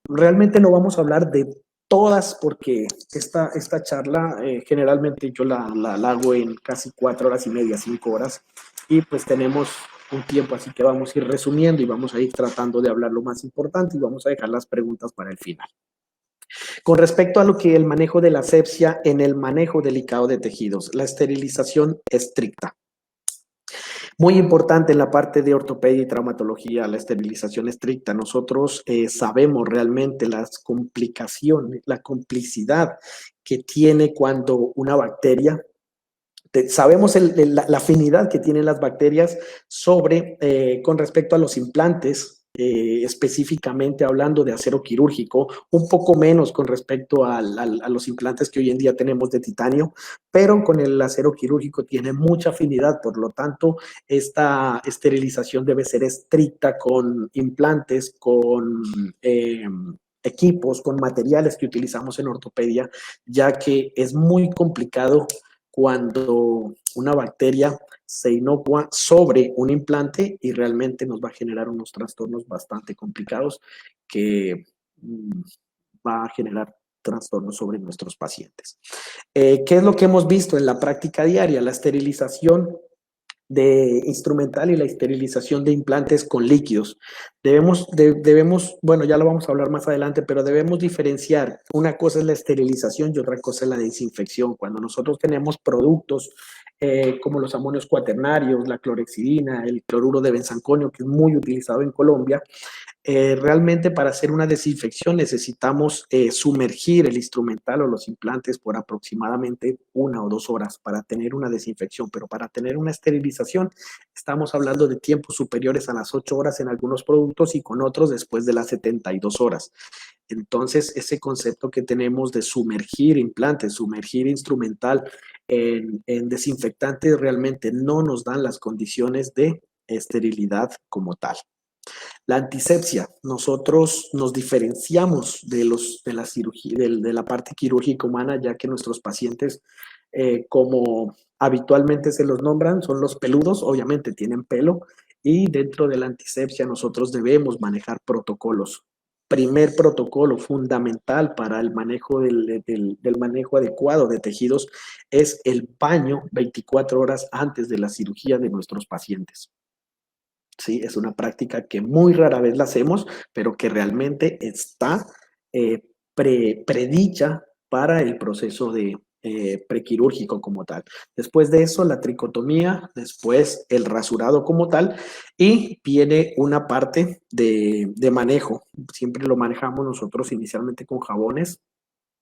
Realmente no vamos a hablar de todas porque esta charla generalmente yo la hago en casi 4 horas y media, 5 horas, y pues tenemos un tiempo, así que vamos a ir resumiendo y vamos a ir tratando de hablar lo más importante y vamos a dejar las preguntas para el final. Con respecto a lo que el manejo de la asepsia en el manejo delicado de tejidos, la esterilización estricta. Muy importante en la parte de ortopedia y traumatología, la esterilización estricta. Nosotros sabemos realmente las complicaciones, la complicidad que tiene cuando una bacteria, sabemos la afinidad que tienen las bacterias sobre, con respecto a los implantes, específicamente hablando de acero quirúrgico, un poco menos con respecto a los implantes que hoy en día tenemos de titanio, pero con el acero quirúrgico tiene mucha afinidad, por lo tanto, esta esterilización debe ser estricta con implantes, con equipos, con materiales que utilizamos en ortopedia, ya que es muy complicado cuando una bacteria se inocua sobre un implante y realmente nos va a generar unos trastornos bastante complicados que va a generar trastornos sobre nuestros pacientes. ¿Qué es lo que hemos visto en la práctica diaria? La esterilización de instrumental y la esterilización de implantes con líquidos. Debemos, bueno, ya lo vamos a hablar más adelante, pero debemos diferenciar. Una cosa es la esterilización y otra cosa es la desinfección. Cuando nosotros tenemos productos como los amonios cuaternarios, la clorhexidina, el cloruro de benzalconio, que es muy utilizado en Colombia, realmente para hacer una desinfección necesitamos sumergir el instrumental o los implantes por aproximadamente 1 o 2 horas para tener una desinfección, pero para tener una esterilización estamos hablando de tiempos superiores a las 8 horas en algunos productos y con otros después de las 72 horas. Entonces, ese concepto que tenemos de sumergir implantes, sumergir instrumental en desinfectantes realmente no nos dan las condiciones de esterilidad como tal. La antisepsia, nosotros nos diferenciamos de la cirugía, de la parte quirúrgica humana, ya que nuestros pacientes, como habitualmente se los nombran, son los peludos, obviamente tienen pelo, y dentro de la antisepsia nosotros debemos manejar protocolos. Primer protocolo fundamental para el manejo del manejo adecuado de tejidos es el baño 24 horas antes de la cirugía de nuestros pacientes. Sí, es una práctica que muy rara vez la hacemos, pero que realmente está predicha para el proceso de prequirúrgico como tal. Después de eso, la tricotomía, después el rasurado como tal, y viene una parte de manejo. Siempre lo manejamos nosotros inicialmente con jabones.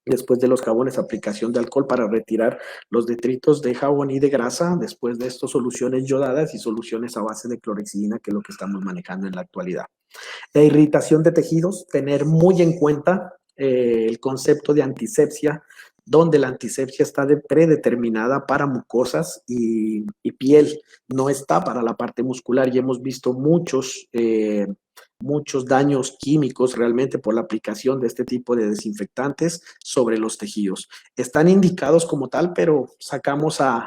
Después de los jabones, aplicación de alcohol para retirar los detritos de jabón y de grasa. Después de esto, soluciones yodadas y soluciones a base de clorhexidina, que es lo que estamos manejando en la actualidad. La irritación de tejidos, tener muy en cuenta el concepto de antisepsia, donde la antisepsia está predeterminada para mucosas y piel, no está para la parte muscular, y hemos visto muchos daños químicos realmente por la aplicación de este tipo de desinfectantes sobre los tejidos. Están indicados como tal, pero sacamos a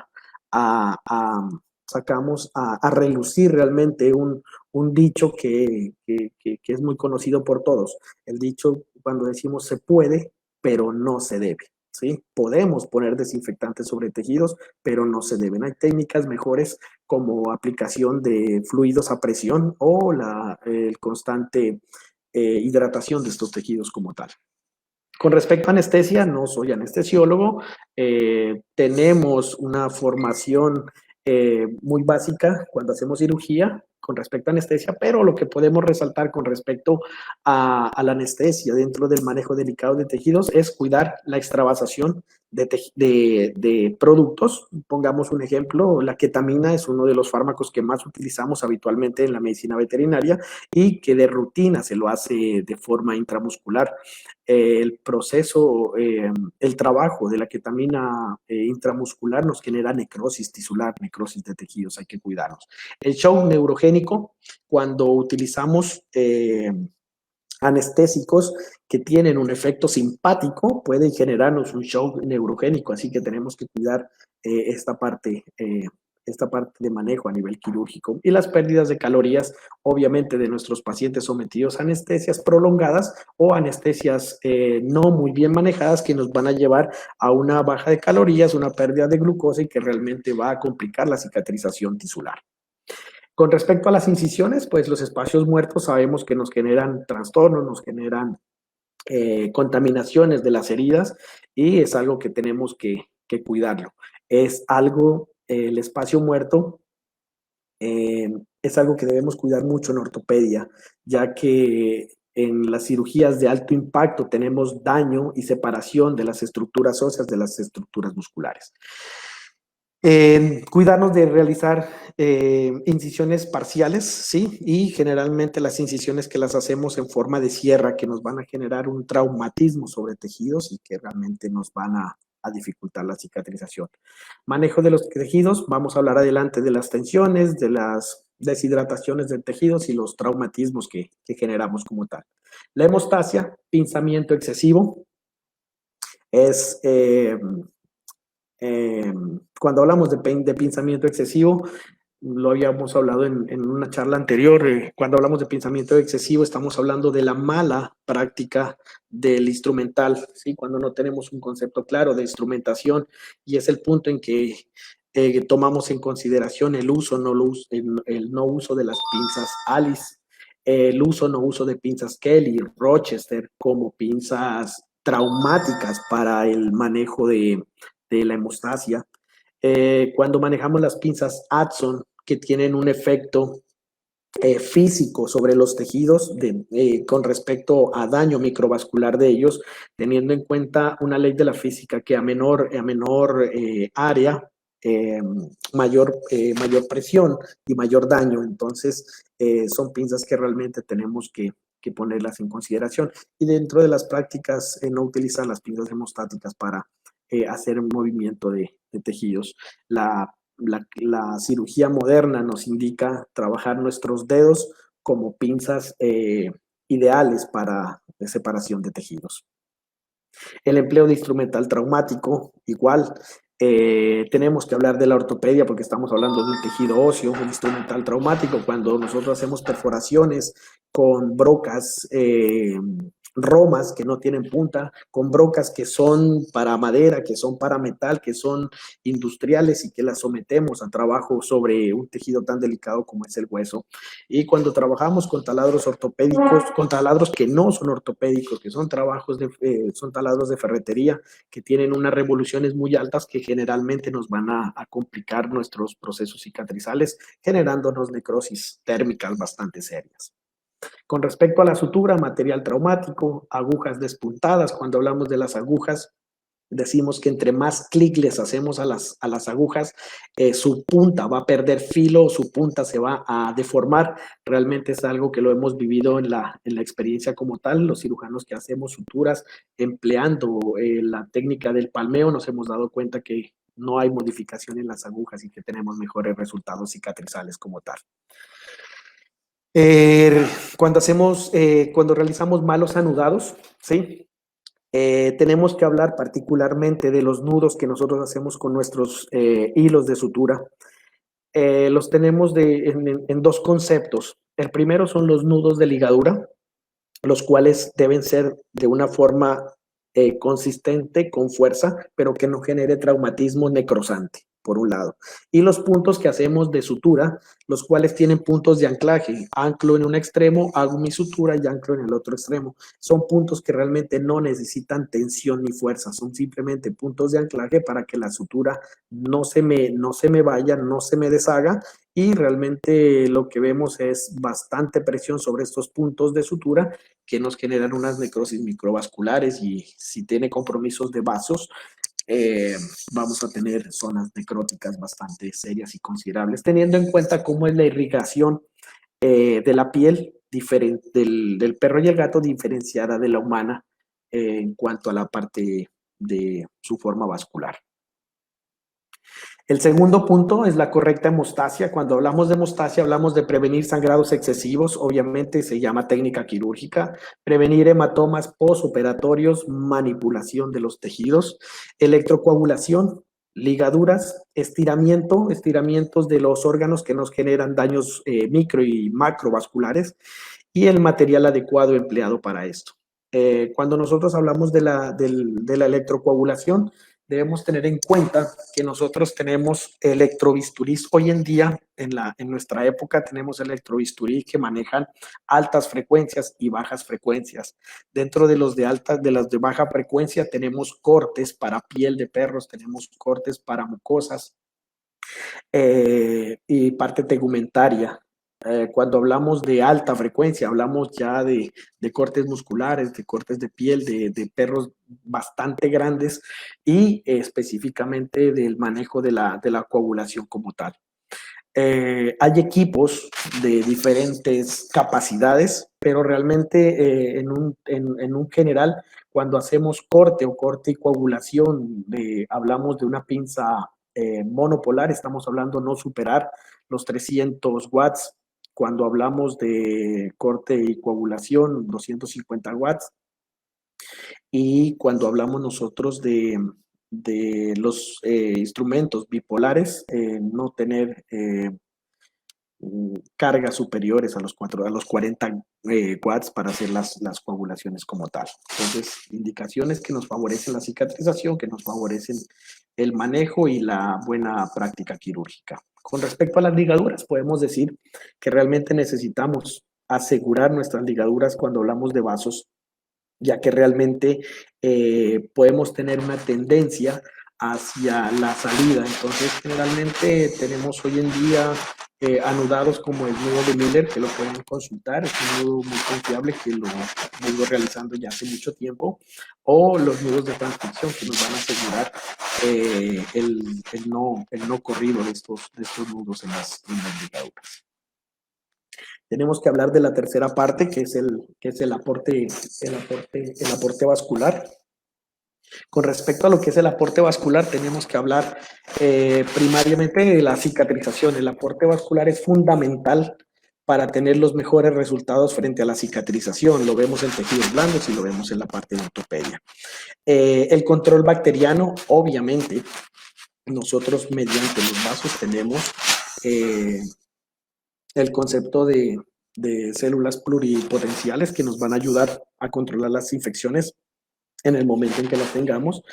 relucir realmente un dicho que es muy conocido por todos. El dicho cuando decimos se puede, pero no se debe. ¿Sí? Podemos poner desinfectantes sobre tejidos, pero no se deben. Hay técnicas mejores como aplicación de fluidos a presión o el constante hidratación de estos tejidos como tal. Con respecto a anestesia, no soy anestesiólogo, tenemos una formación muy básica cuando hacemos cirugía con respecto a anestesia, pero lo que podemos resaltar con respecto a la anestesia dentro del manejo delicado de tejidos es cuidar la extravasación de productos. Pongamos un ejemplo, la ketamina es uno de los fármacos que más utilizamos habitualmente en la medicina veterinaria y que de rutina se lo hace de forma intramuscular. El proceso, el trabajo de la ketamina intramuscular nos genera necrosis tisular, necrosis de tejidos, hay que cuidarnos. El shock neurogénico, cuando utilizamos anestésicos que tienen un efecto simpático, pueden generarnos un shock neurogénico, así que tenemos que cuidar esta parte de manejo a nivel quirúrgico. Y las pérdidas de calorías, obviamente, de nuestros pacientes sometidos a anestesias prolongadas o anestesias no muy bien manejadas que nos van a llevar a una baja de calorías, una pérdida de glucosa y que realmente va a complicar la cicatrización tisular. Con respecto a las incisiones, pues los espacios muertos sabemos que nos generan trastornos, nos generan contaminaciones de las heridas y es algo que tenemos que cuidarlo. Es algo, el espacio muerto, es algo que debemos cuidar mucho en ortopedia, ya que en las cirugías de alto impacto tenemos daño y separación de las estructuras óseas de las estructuras musculares. Cuidarnos de realizar incisiones parciales, ¿sí? Y generalmente las incisiones que las hacemos en forma de sierra que nos van a generar un traumatismo sobre tejidos y que realmente nos van a dificultar la cicatrización. Manejo de los tejidos, vamos a hablar adelante de las tensiones, de las deshidrataciones de tejidos y los traumatismos que generamos como tal. La hemostasia, pinzamiento excesivo, es... cuando hablamos de pinzamiento excesivo, lo habíamos hablado en una charla anterior, cuando hablamos de pensamiento excesivo estamos hablando de la mala práctica del instrumental, ¿sí? Cuando no tenemos un concepto claro de instrumentación y es el punto en que tomamos en consideración el uso el no uso de las pinzas Alice, el uso no uso de pinzas Kelly, Rochester como pinzas traumáticas para el manejo de la hemostasia. Cuando manejamos las pinzas Adson, que tienen un efecto físico sobre los tejidos con respecto a daño microvascular de ellos, teniendo en cuenta una ley de la física que a menor área, mayor presión y mayor daño. Entonces, son pinzas que realmente tenemos que ponerlas en consideración. Y dentro de las prácticas, no utilizar las pinzas hemostáticas para hacer un movimiento de tejidos. La cirugía moderna nos indica trabajar nuestros dedos como pinzas ideales para separación de tejidos. El empleo de instrumental traumático, igual, tenemos que hablar de la ortopedia porque estamos hablando de un tejido óseo, un instrumental traumático. Cuando nosotros hacemos perforaciones con brocas, romas que no tienen punta, con brocas que son para madera, que son para metal, que son industriales y que las sometemos a trabajo sobre un tejido tan delicado como es el hueso. Y cuando trabajamos con taladros ortopédicos, con taladros que no son ortopédicos, que son son taladros de ferretería, que tienen unas revoluciones muy altas que generalmente nos van a complicar nuestros procesos cicatrizales, generándonos necrosis térmicas bastante serias. Con respecto a la sutura, material traumático, agujas despuntadas. Cuando hablamos de las agujas, decimos que entre más clic les hacemos a las agujas, su punta va a perder filo, su punta se va a deformar. Realmente es algo que lo hemos vivido en la experiencia como tal. Los cirujanos que hacemos suturas empleando la técnica del palmeo, nos hemos dado cuenta que no hay modificación en las agujas y que tenemos mejores resultados cicatrizales como tal. Cuando realizamos malos anudados, ¿sí? Tenemos que hablar particularmente de los nudos que nosotros hacemos con nuestros hilos de sutura. Los tenemos en dos conceptos. El primero son los nudos de ligadura, los cuales deben ser de una forma consistente, con fuerza, pero que no genere traumatismo necrosante, por un lado. Y los puntos que hacemos de sutura, los cuales tienen puntos de anclaje. Anclo en un extremo, hago mi sutura y anclo en el otro extremo. Son puntos que realmente no necesitan tensión ni fuerza, son simplemente puntos de anclaje para que la sutura no se me vaya, no se me deshaga, y realmente lo que vemos es bastante presión sobre estos puntos de sutura que nos generan unas necrosis microvasculares, y si tiene compromisos de vasos, vamos a tener zonas necróticas bastante serias y considerables, teniendo en cuenta cómo es la irrigación de la piel del perro y el gato diferenciada de la humana en cuanto a la parte de su forma vascular. El segundo punto es la correcta hemostasia. Cuando hablamos de hemostasia, hablamos de prevenir sangrados excesivos, obviamente se llama técnica quirúrgica, prevenir hematomas postoperatorios, manipulación de los tejidos, electrocoagulación, ligaduras, estiramientos de los órganos que nos generan daños micro y macrovasculares, y el material adecuado empleado para esto. Cuando nosotros hablamos de la electrocoagulación, debemos tener en cuenta que nosotros tenemos electrobisturís hoy en día, en nuestra época tenemos electrobisturí que manejan altas frecuencias y bajas frecuencias. Dentro de de las de baja frecuencia tenemos cortes para piel de perros, tenemos cortes para mucosas y parte tegumentaria. Cuando hablamos de alta frecuencia, hablamos ya de cortes musculares, de cortes de piel, de perros bastante grandes y específicamente del manejo de la coagulación como tal. Hay equipos de diferentes capacidades, pero realmente en un general, cuando hacemos corte o corte y coagulación, hablamos de una pinza monopolar, estamos hablando no superar los 300 watts. Cuando hablamos de corte y coagulación, 250 watts. Y cuando hablamos nosotros de los instrumentos bipolares, no tener cargas superiores a los 40 watts para hacer las coagulaciones como tal. Entonces, indicaciones que nos favorecen la cicatrización, que nos favorecen el manejo y la buena práctica quirúrgica. Con respecto a las ligaduras, podemos decir que realmente necesitamos asegurar nuestras ligaduras cuando hablamos de vasos, ya que realmente podemos tener una tendencia hacia la salida. Entonces, generalmente tenemos hoy en día anudados como el nudo de Miller, que lo pueden consultar, es un nudo muy confiable que lo vengo realizando ya hace mucho tiempo, o los nudos de transcripción que nos van a asegurar el no corrido de estos nudos en las ligaduras. Tenemos que hablar de la tercera parte, que es el aporte vascular. Con respecto a lo que es el aporte vascular, tenemos que hablar primariamente de la cicatrización. El aporte vascular es fundamental para tener los mejores resultados frente a la cicatrización. Lo vemos en tejidos blandos y lo vemos en la parte de ortopedia. El control bacteriano, obviamente, nosotros mediante los vasos tenemos el concepto de células pluripotenciales que nos van a ayudar a controlar las infecciones en el momento en que las tengamos.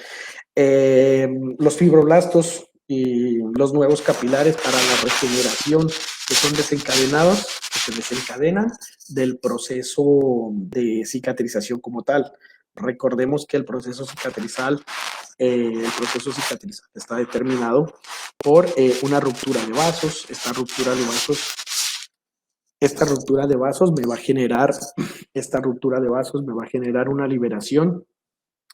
Los fibroblastos y los nuevos capilares para la regeneración que son desencadenados, que se desencadenan del proceso de cicatrización como tal. Recordemos que el proceso cicatrizal está determinado por una ruptura de vasos. Esta ruptura de vasos me va a generar una liberación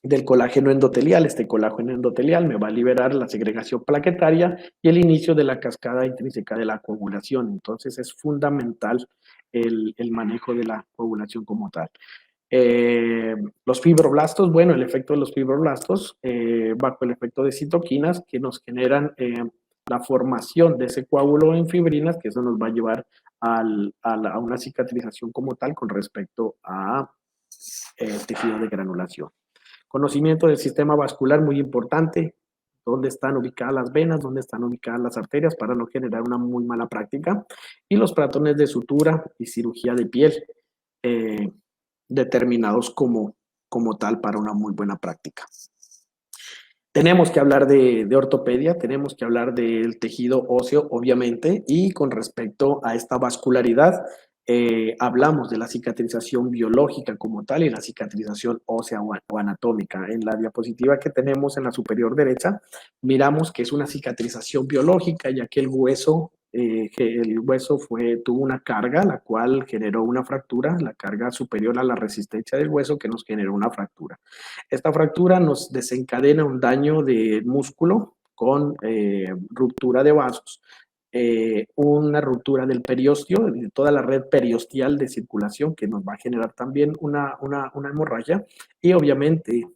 del colágeno endotelial. Este colágeno endotelial me va a liberar la segregación plaquetaria y el inicio de la cascada intrínseca de la coagulación. Entonces es fundamental el manejo de la coagulación como tal. Los fibroblastos, bueno, el efecto de los fibroblastos bajo el efecto de citoquinas que nos generan la formación de ese coágulo en fibrinas, que eso nos va a llevar a una cicatrización como tal con respecto a tejido de granulación. Conocimiento del sistema vascular muy importante, dónde están ubicadas las venas, dónde están ubicadas las arterias para no generar una muy mala práctica, y los patrones de sutura y cirugía de piel determinados como tal para una muy buena práctica. Tenemos que hablar de ortopedia, tenemos que hablar del tejido óseo, obviamente, y con respecto a esta vascularidad, hablamos de la cicatrización biológica como tal y la cicatrización ósea o anatómica. En la diapositiva que tenemos en la superior derecha, miramos que es una cicatrización biológica, ya que el hueso tuvo una carga, la cual generó una fractura, la carga superior a la resistencia del hueso que nos generó una fractura. Esta fractura nos desencadena un daño del músculo con ruptura de vasos, una ruptura del periósteo, de toda la red periosteal de circulación que nos va a generar también una hemorragia, y obviamente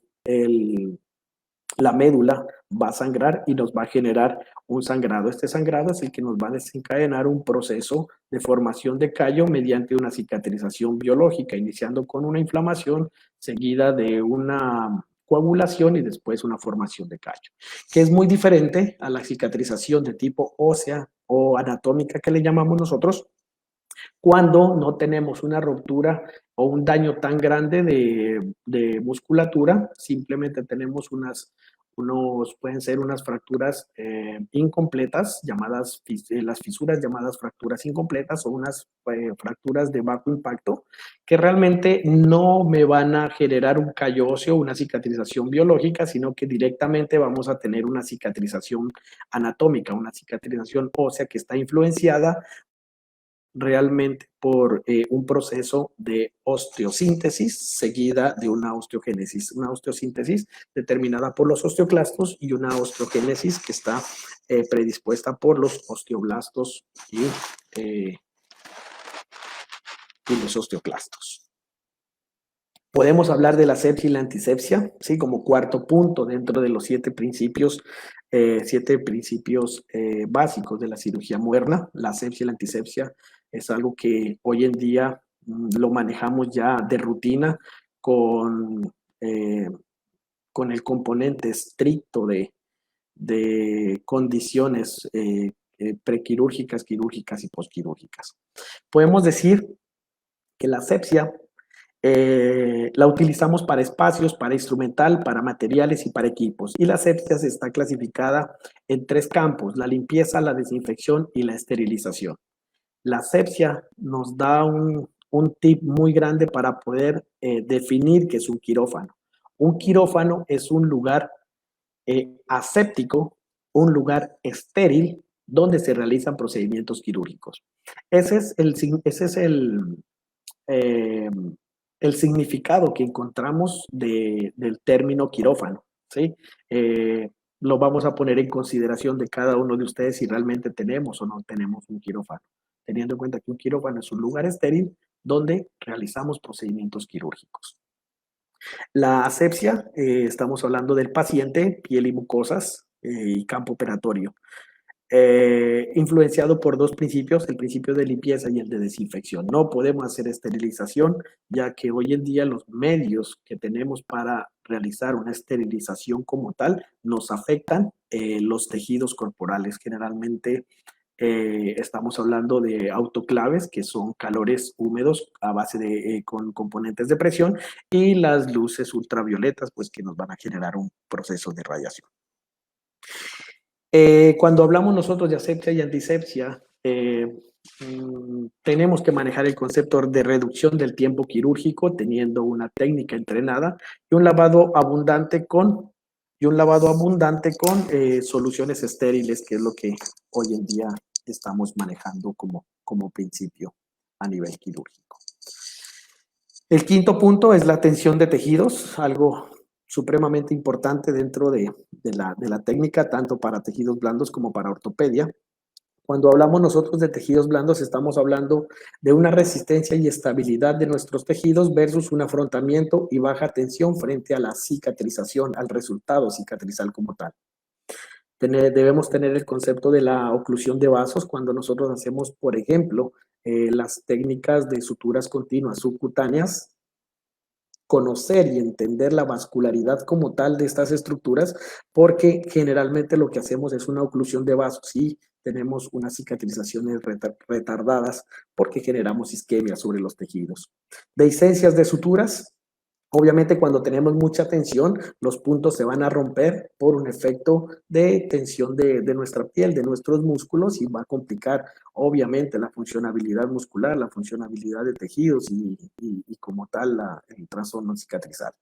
la médula va a sangrar y nos va a generar un sangrado. Este sangrado es el que nos va a desencadenar un proceso de formación de callo mediante una cicatrización biológica, iniciando con una inflamación seguida de una coagulación y después una formación de callo, que es muy diferente a la cicatrización de tipo ósea o anatómica que le llamamos nosotros, cuando no tenemos una ruptura o un daño tan grande de musculatura, simplemente tenemos pueden ser unas fracturas incompletas, llamadas las fisuras llamadas fracturas incompletas, o unas fracturas de bajo impacto, que realmente no me van a generar un callo óseo, una cicatrización biológica, sino que directamente vamos a tener una cicatrización anatómica, una cicatrización ósea que está influenciada realmente por un proceso de osteosíntesis seguida de una osteogénesis. Una osteosíntesis determinada por los osteoclastos y una osteogénesis que está predispuesta por los osteoblastos y los osteoclastos. Podemos hablar de la sepsia y la antisepsia, ¿sí? Como cuarto punto dentro de los 7 principios básicos de la cirugía moderna. La sepsia y la antisepsia es algo que hoy en día lo manejamos ya de rutina con el componente estricto de condiciones prequirúrgicas, quirúrgicas y posquirúrgicas. Podemos decir que la sepsia la utilizamos para espacios, para instrumental, para materiales y para equipos. Y la sepsia está clasificada en 3 campos: la limpieza, la desinfección y la esterilización. La sepsia nos da un tip muy grande para poder definir qué es un quirófano. Un quirófano es un lugar aséptico, un lugar estéril, donde se realizan procedimientos quirúrgicos. Ese es el significado que encontramos del término quirófano, ¿sí? Lo vamos a poner en consideración de cada uno de ustedes si realmente tenemos o no tenemos un quirófano, teniendo en cuenta que un quirófano es un lugar estéril donde realizamos procedimientos quirúrgicos. La asepsia, estamos hablando del paciente, piel y mucosas y campo operatorio. Influenciado por 2 principios, el principio de limpieza y el de desinfección. No podemos hacer esterilización, ya que hoy en día los medios que tenemos para realizar una esterilización como tal nos afectan los tejidos corporales. Generalmente estamos hablando de autoclaves, que son calores húmedos a base de con componentes de presión, y las luces ultravioletas, pues, que nos van a generar un proceso de radiación. Cuando hablamos nosotros de asepsia y antisepsia, tenemos que manejar el concepto de reducción del tiempo quirúrgico teniendo una técnica entrenada y un lavado abundante con soluciones estériles, que es lo que hoy en día estamos manejando como principio a nivel quirúrgico. El quinto punto es la atención de tejidos, algo supremamente importante dentro de la técnica, tanto para tejidos blandos como para ortopedia. Cuando hablamos nosotros de tejidos blandos, estamos hablando de una resistencia y estabilidad de nuestros tejidos versus un afrontamiento y baja tensión frente a la cicatrización, al resultado cicatrizal como tal. Debemos tener el concepto de la oclusión de vasos cuando nosotros hacemos, por ejemplo, las técnicas de suturas continuas subcutáneas. Conocer y entender la vascularidad como tal de estas estructuras, porque generalmente lo que hacemos es una oclusión de vasos y tenemos unas cicatrizaciones retardadas porque generamos isquemia sobre los tejidos. Dehiscencias de suturas. Obviamente, cuando tenemos mucha tensión, los puntos se van a romper por un efecto de tensión de nuestra piel, de nuestros músculos, y va a complicar, obviamente, la funcionabilidad muscular, la funcionabilidad de tejidos y como tal, el trastorno cicatrizal.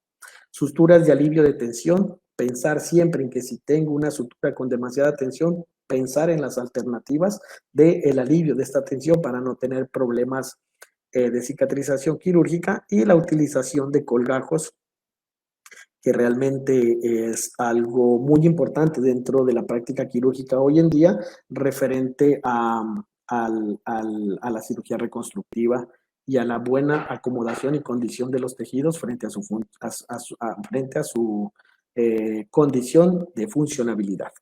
Suturas de alivio de tensión. Pensar siempre en que si tengo una sutura con demasiada tensión, pensar en las alternativas del alivio de esta tensión para no tener problemas de cicatrización quirúrgica, y la utilización de colgajos, que realmente es algo muy importante dentro de la práctica quirúrgica hoy en día, referente a la cirugía reconstructiva y a la buena acomodación y condición de los tejidos frente a su condición de funcionabilidad.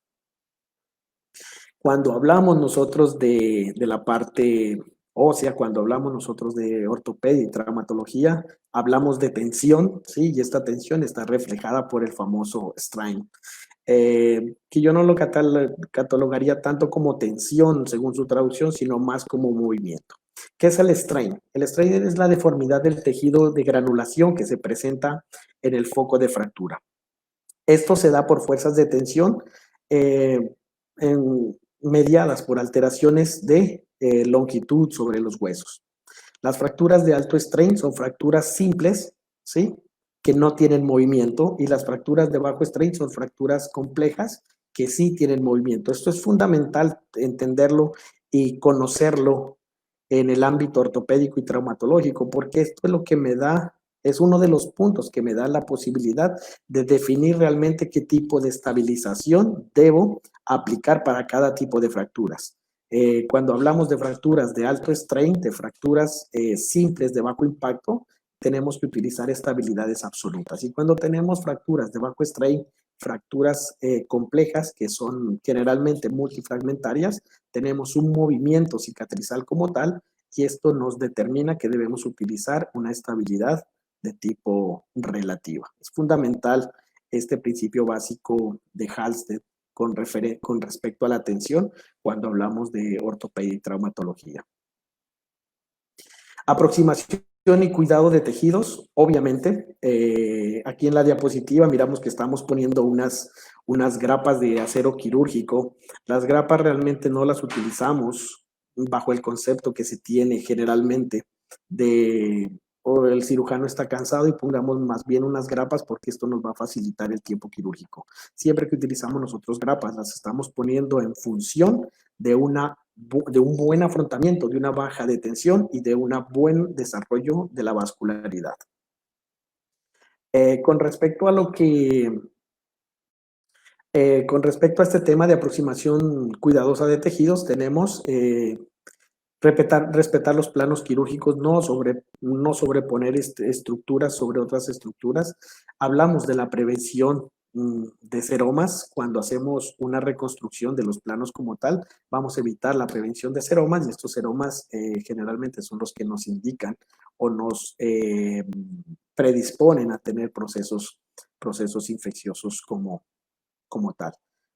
Cuando hablamos nosotros de la parte ósea, cuando hablamos nosotros de ortopedia y traumatología, hablamos de tensión, ¿sí? Y esta tensión está reflejada por el famoso strain, que yo no lo catalogaría tanto como tensión según su traducción, sino más como movimiento. ¿Qué es el strain? El strain es la deformidad del tejido de granulación que se presenta en el foco de fractura. Esto se da por fuerzas de tensión mediadas por alteraciones de longitud sobre los huesos. Las fracturas de alto strain son fracturas simples, ¿sí? Que no tienen movimiento, y las fracturas de bajo strain son fracturas complejas que sí tienen movimiento. Esto es fundamental entenderlo y conocerlo en el ámbito ortopédico y traumatológico, porque esto es lo que me da, es uno de los puntos que me da la posibilidad de definir realmente qué tipo de estabilización debo aplicar para cada tipo de fracturas. Cuando hablamos de fracturas de alto strain, de fracturas simples de bajo impacto, tenemos que utilizar estabilidades absolutas. Y cuando tenemos fracturas de bajo strain, fracturas complejas, que son generalmente multifragmentarias, tenemos un movimiento cicatrizal como tal, y esto nos determina que debemos utilizar una estabilidad de tipo relativa. Es fundamental este principio básico de Halsted con respecto a la tensión cuando hablamos de ortopedia y traumatología. Aproximación y cuidado de tejidos, obviamente. Aquí en la diapositiva miramos que estamos poniendo unas grapas de acero quirúrgico. Las grapas realmente no las utilizamos bajo el concepto que se tiene generalmente de o el cirujano está cansado y pongamos más bien unas grapas porque esto nos va a facilitar el tiempo quirúrgico. Siempre que utilizamos nosotros grapas, las estamos poniendo en función de un buen afrontamiento, de una baja de tensión y de un buen desarrollo de la vascularidad. Con respecto a este tema de aproximación cuidadosa de tejidos, tenemos respetar los planos quirúrgicos, no sobreponer estructuras sobre otras estructuras. Hablamos de la prevención de seromas. Cuando hacemos una reconstrucción de los planos como tal, vamos a evitar la prevención de seromas, y estos seromas generalmente son los que nos indican o nos predisponen a tener procesos infecciosos como tal.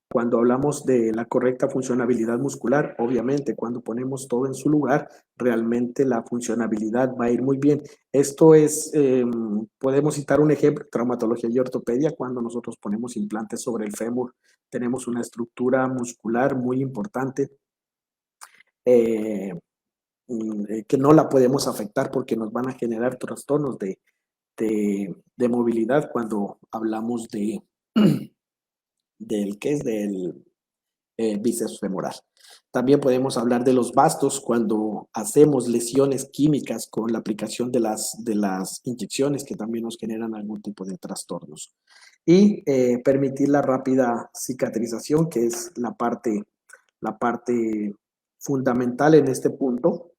Cuando hablamos de la correcta funcionabilidad muscular, obviamente, cuando ponemos todo en su lugar, realmente la funcionabilidad va a ir muy bien. Esto es, podemos citar un ejemplo, traumatología y ortopedia. Cuando nosotros ponemos implantes sobre el fémur, tenemos una estructura muscular muy importante que no la podemos afectar porque nos van a generar trastornos de movilidad cuando hablamos del bíceps femoral. También podemos hablar de los bastos cuando hacemos lesiones químicas con la aplicación de las inyecciones, que también nos generan algún tipo de trastornos. Y permitir la rápida cicatrización, que es la parte fundamental en este punto.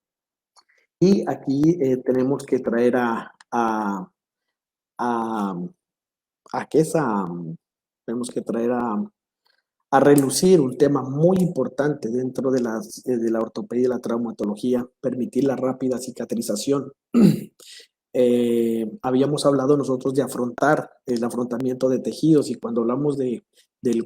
Y aquí tenemos que traer tenemos que traer a relucir un tema muy importante dentro de la ortopedia y la traumatología: permitir la rápida cicatrización. Habíamos hablado nosotros de afrontar el afrontamiento de tejidos, y cuando hablamos del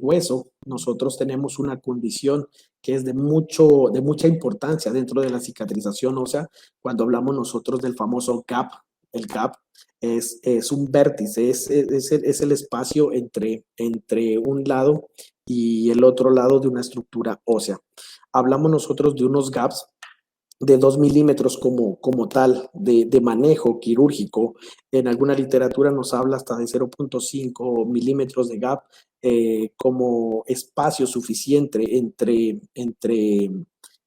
hueso, nosotros tenemos una condición que es de mucha importancia dentro de la cicatrización ósea. Cuando hablamos nosotros del famoso gap, el gap es un vértice, es el espacio entre un lado y el otro lado de una estructura ósea. Hablamos nosotros de unos gaps de 2 milímetros como tal de manejo quirúrgico. En alguna literatura nos habla hasta de 0.5 milímetros de gap como espacio suficiente entre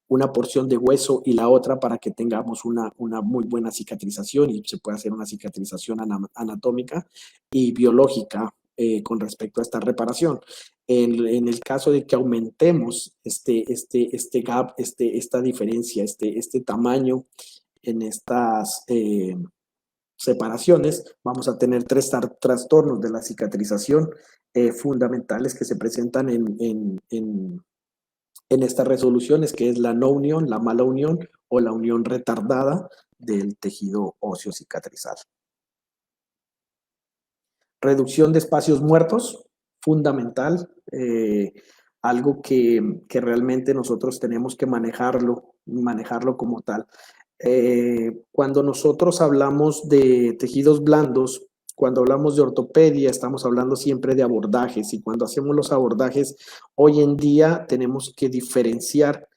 una porción de hueso y la otra para que tengamos una muy buena cicatrización, y se puede hacer una cicatrización anatómica y biológica con respecto a esta reparación. En el caso de que aumentemos este gap, esta diferencia, este tamaño en estas separaciones, vamos a tener 3 trastornos de la cicatrización fundamentales que se presentan en estas resoluciones, que es la no unión, la mala unión o la unión retardada del tejido óseo cicatrizal. Reducción de espacios muertos, fundamental, algo que realmente nosotros tenemos que manejarlo como tal. Cuando nosotros hablamos de tejidos blandos, Cuando hablamos de ortopedia, estamos hablando siempre de abordajes, y cuando hacemos los abordajes, hoy en día tenemos que diferenciar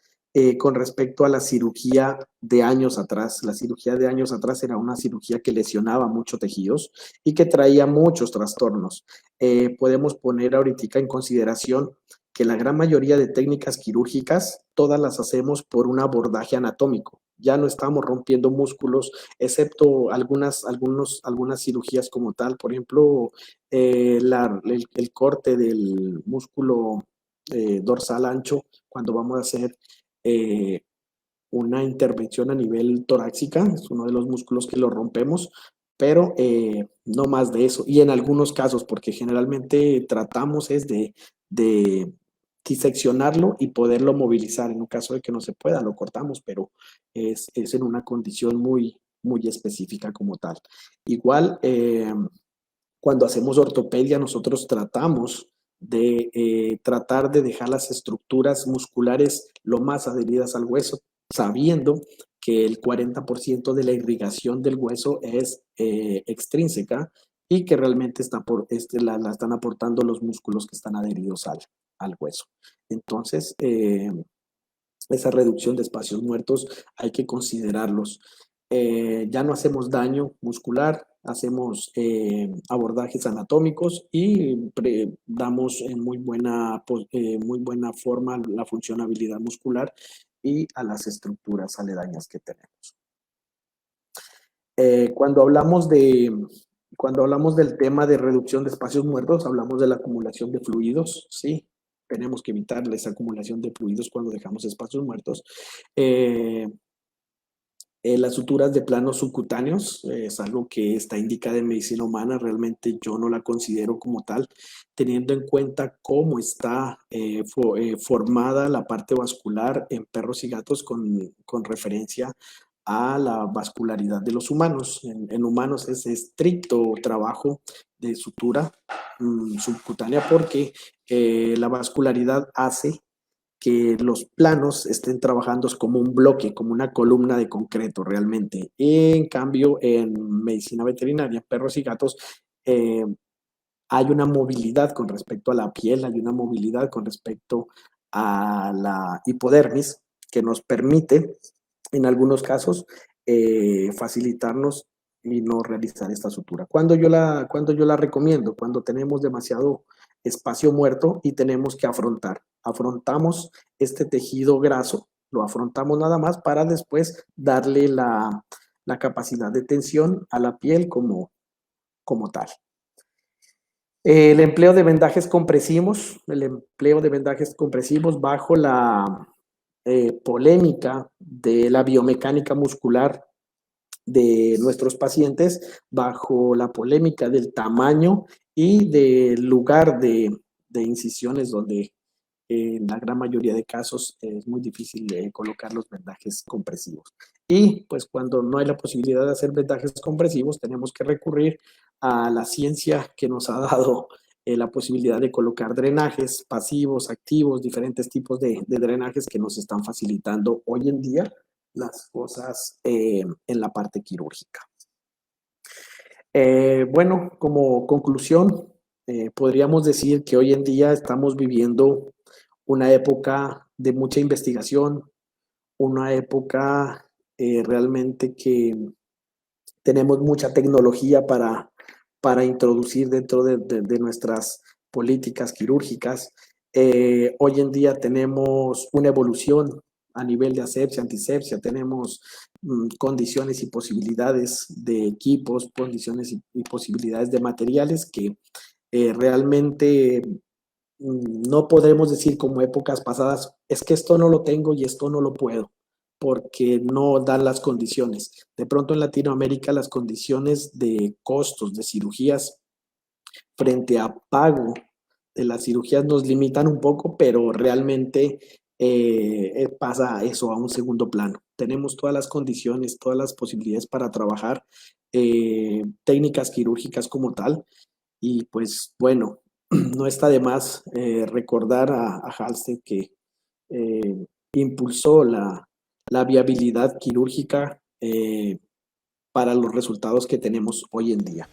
con respecto a la cirugía de años atrás. La cirugía de años atrás era una cirugía que lesionaba muchos tejidos y que traía muchos trastornos. Podemos poner ahorita en consideración que la gran mayoría de técnicas quirúrgicas, todas las hacemos por un abordaje anatómico. Ya no estamos rompiendo músculos, excepto algunas cirugías como tal. Por ejemplo, el corte del músculo dorsal ancho, cuando vamos a hacer eh, una intervención a nivel torácica, es uno de los músculos que lo rompemos, pero no más de eso. Y en algunos casos, porque generalmente tratamos es de diseccionarlo y poderlo movilizar. En un caso de que no se pueda, lo cortamos, pero es en una condición muy específica como tal. Igual, cuando hacemos ortopedia, nosotros tratamos de tratar de dejar las estructuras musculares lo más adheridas al hueso, sabiendo que el 40% de la irrigación del hueso es extrínseca y que realmente la están aportando los músculos que están adheridos al hueso. Entonces, esa reducción de espacios muertos hay que considerarlos. Ya no hacemos daño muscular, hacemos abordajes anatómicos y damos en muy buena forma la funcionabilidad muscular y a las estructuras aledañas que tenemos. Cuando hablamos del tema de reducción de espacios muertos, hablamos de la acumulación de fluidos, ¿sí? Tenemos que evitar esa acumulación de fluidos cuando dejamos espacios muertos. Las suturas de planos subcutáneos es algo que está indicada en medicina humana. Realmente yo no la considero como tal, teniendo en cuenta cómo está formada la parte vascular en perros y gatos con referencia a la vascularidad de los humanos. En humanos es estricto trabajo de sutura subcutánea porque la vascularidad hace que los planos estén trabajando como un bloque, como una columna de concreto realmente. En cambio, en medicina veterinaria, perros y gatos, hay una movilidad con respecto a la piel, hay una movilidad con respecto a la hipodermis que nos permite, en algunos casos, facilitarnos y no realizar esta sutura. ¿Cuándo yo la recomiendo? Cuando tenemos demasiado espacio muerto y tenemos que afrontamos este tejido graso, lo afrontamos nada más para después darle la capacidad de tensión a la piel como tal. El empleo de vendajes compresivos, bajo la polémica de la biomecánica muscular de nuestros pacientes, bajo la polémica del tamaño y del lugar de incisiones, donde en la gran mayoría de casos es muy difícil colocar los vendajes compresivos. Y pues cuando no hay la posibilidad de hacer vendajes compresivos, tenemos que recurrir a la ciencia que nos ha dado la posibilidad de colocar drenajes pasivos, activos, diferentes tipos de drenajes que nos están facilitando hoy en día las cosas en la parte quirúrgica. Bueno, como conclusión, podríamos decir que hoy en día estamos viviendo una época de mucha investigación, una época realmente que tenemos mucha tecnología para introducir dentro de nuestras políticas quirúrgicas. Hoy en día tenemos una evolución a nivel de asepsia, antisepsia, tenemos condiciones y posibilidades de equipos, condiciones y posibilidades de materiales que realmente no podremos decir como épocas pasadas, es que esto no lo tengo y esto no lo puedo, porque no dan las condiciones. De pronto en Latinoamérica las condiciones de costos de cirugías frente a pago de las cirugías nos limitan un poco, pero realmente pasa eso a un segundo plano. Tenemos todas las condiciones, todas las posibilidades para trabajar técnicas quirúrgicas como tal, y pues bueno, no está de más recordar a Halsted que impulsó la viabilidad quirúrgica para los resultados que tenemos hoy en día.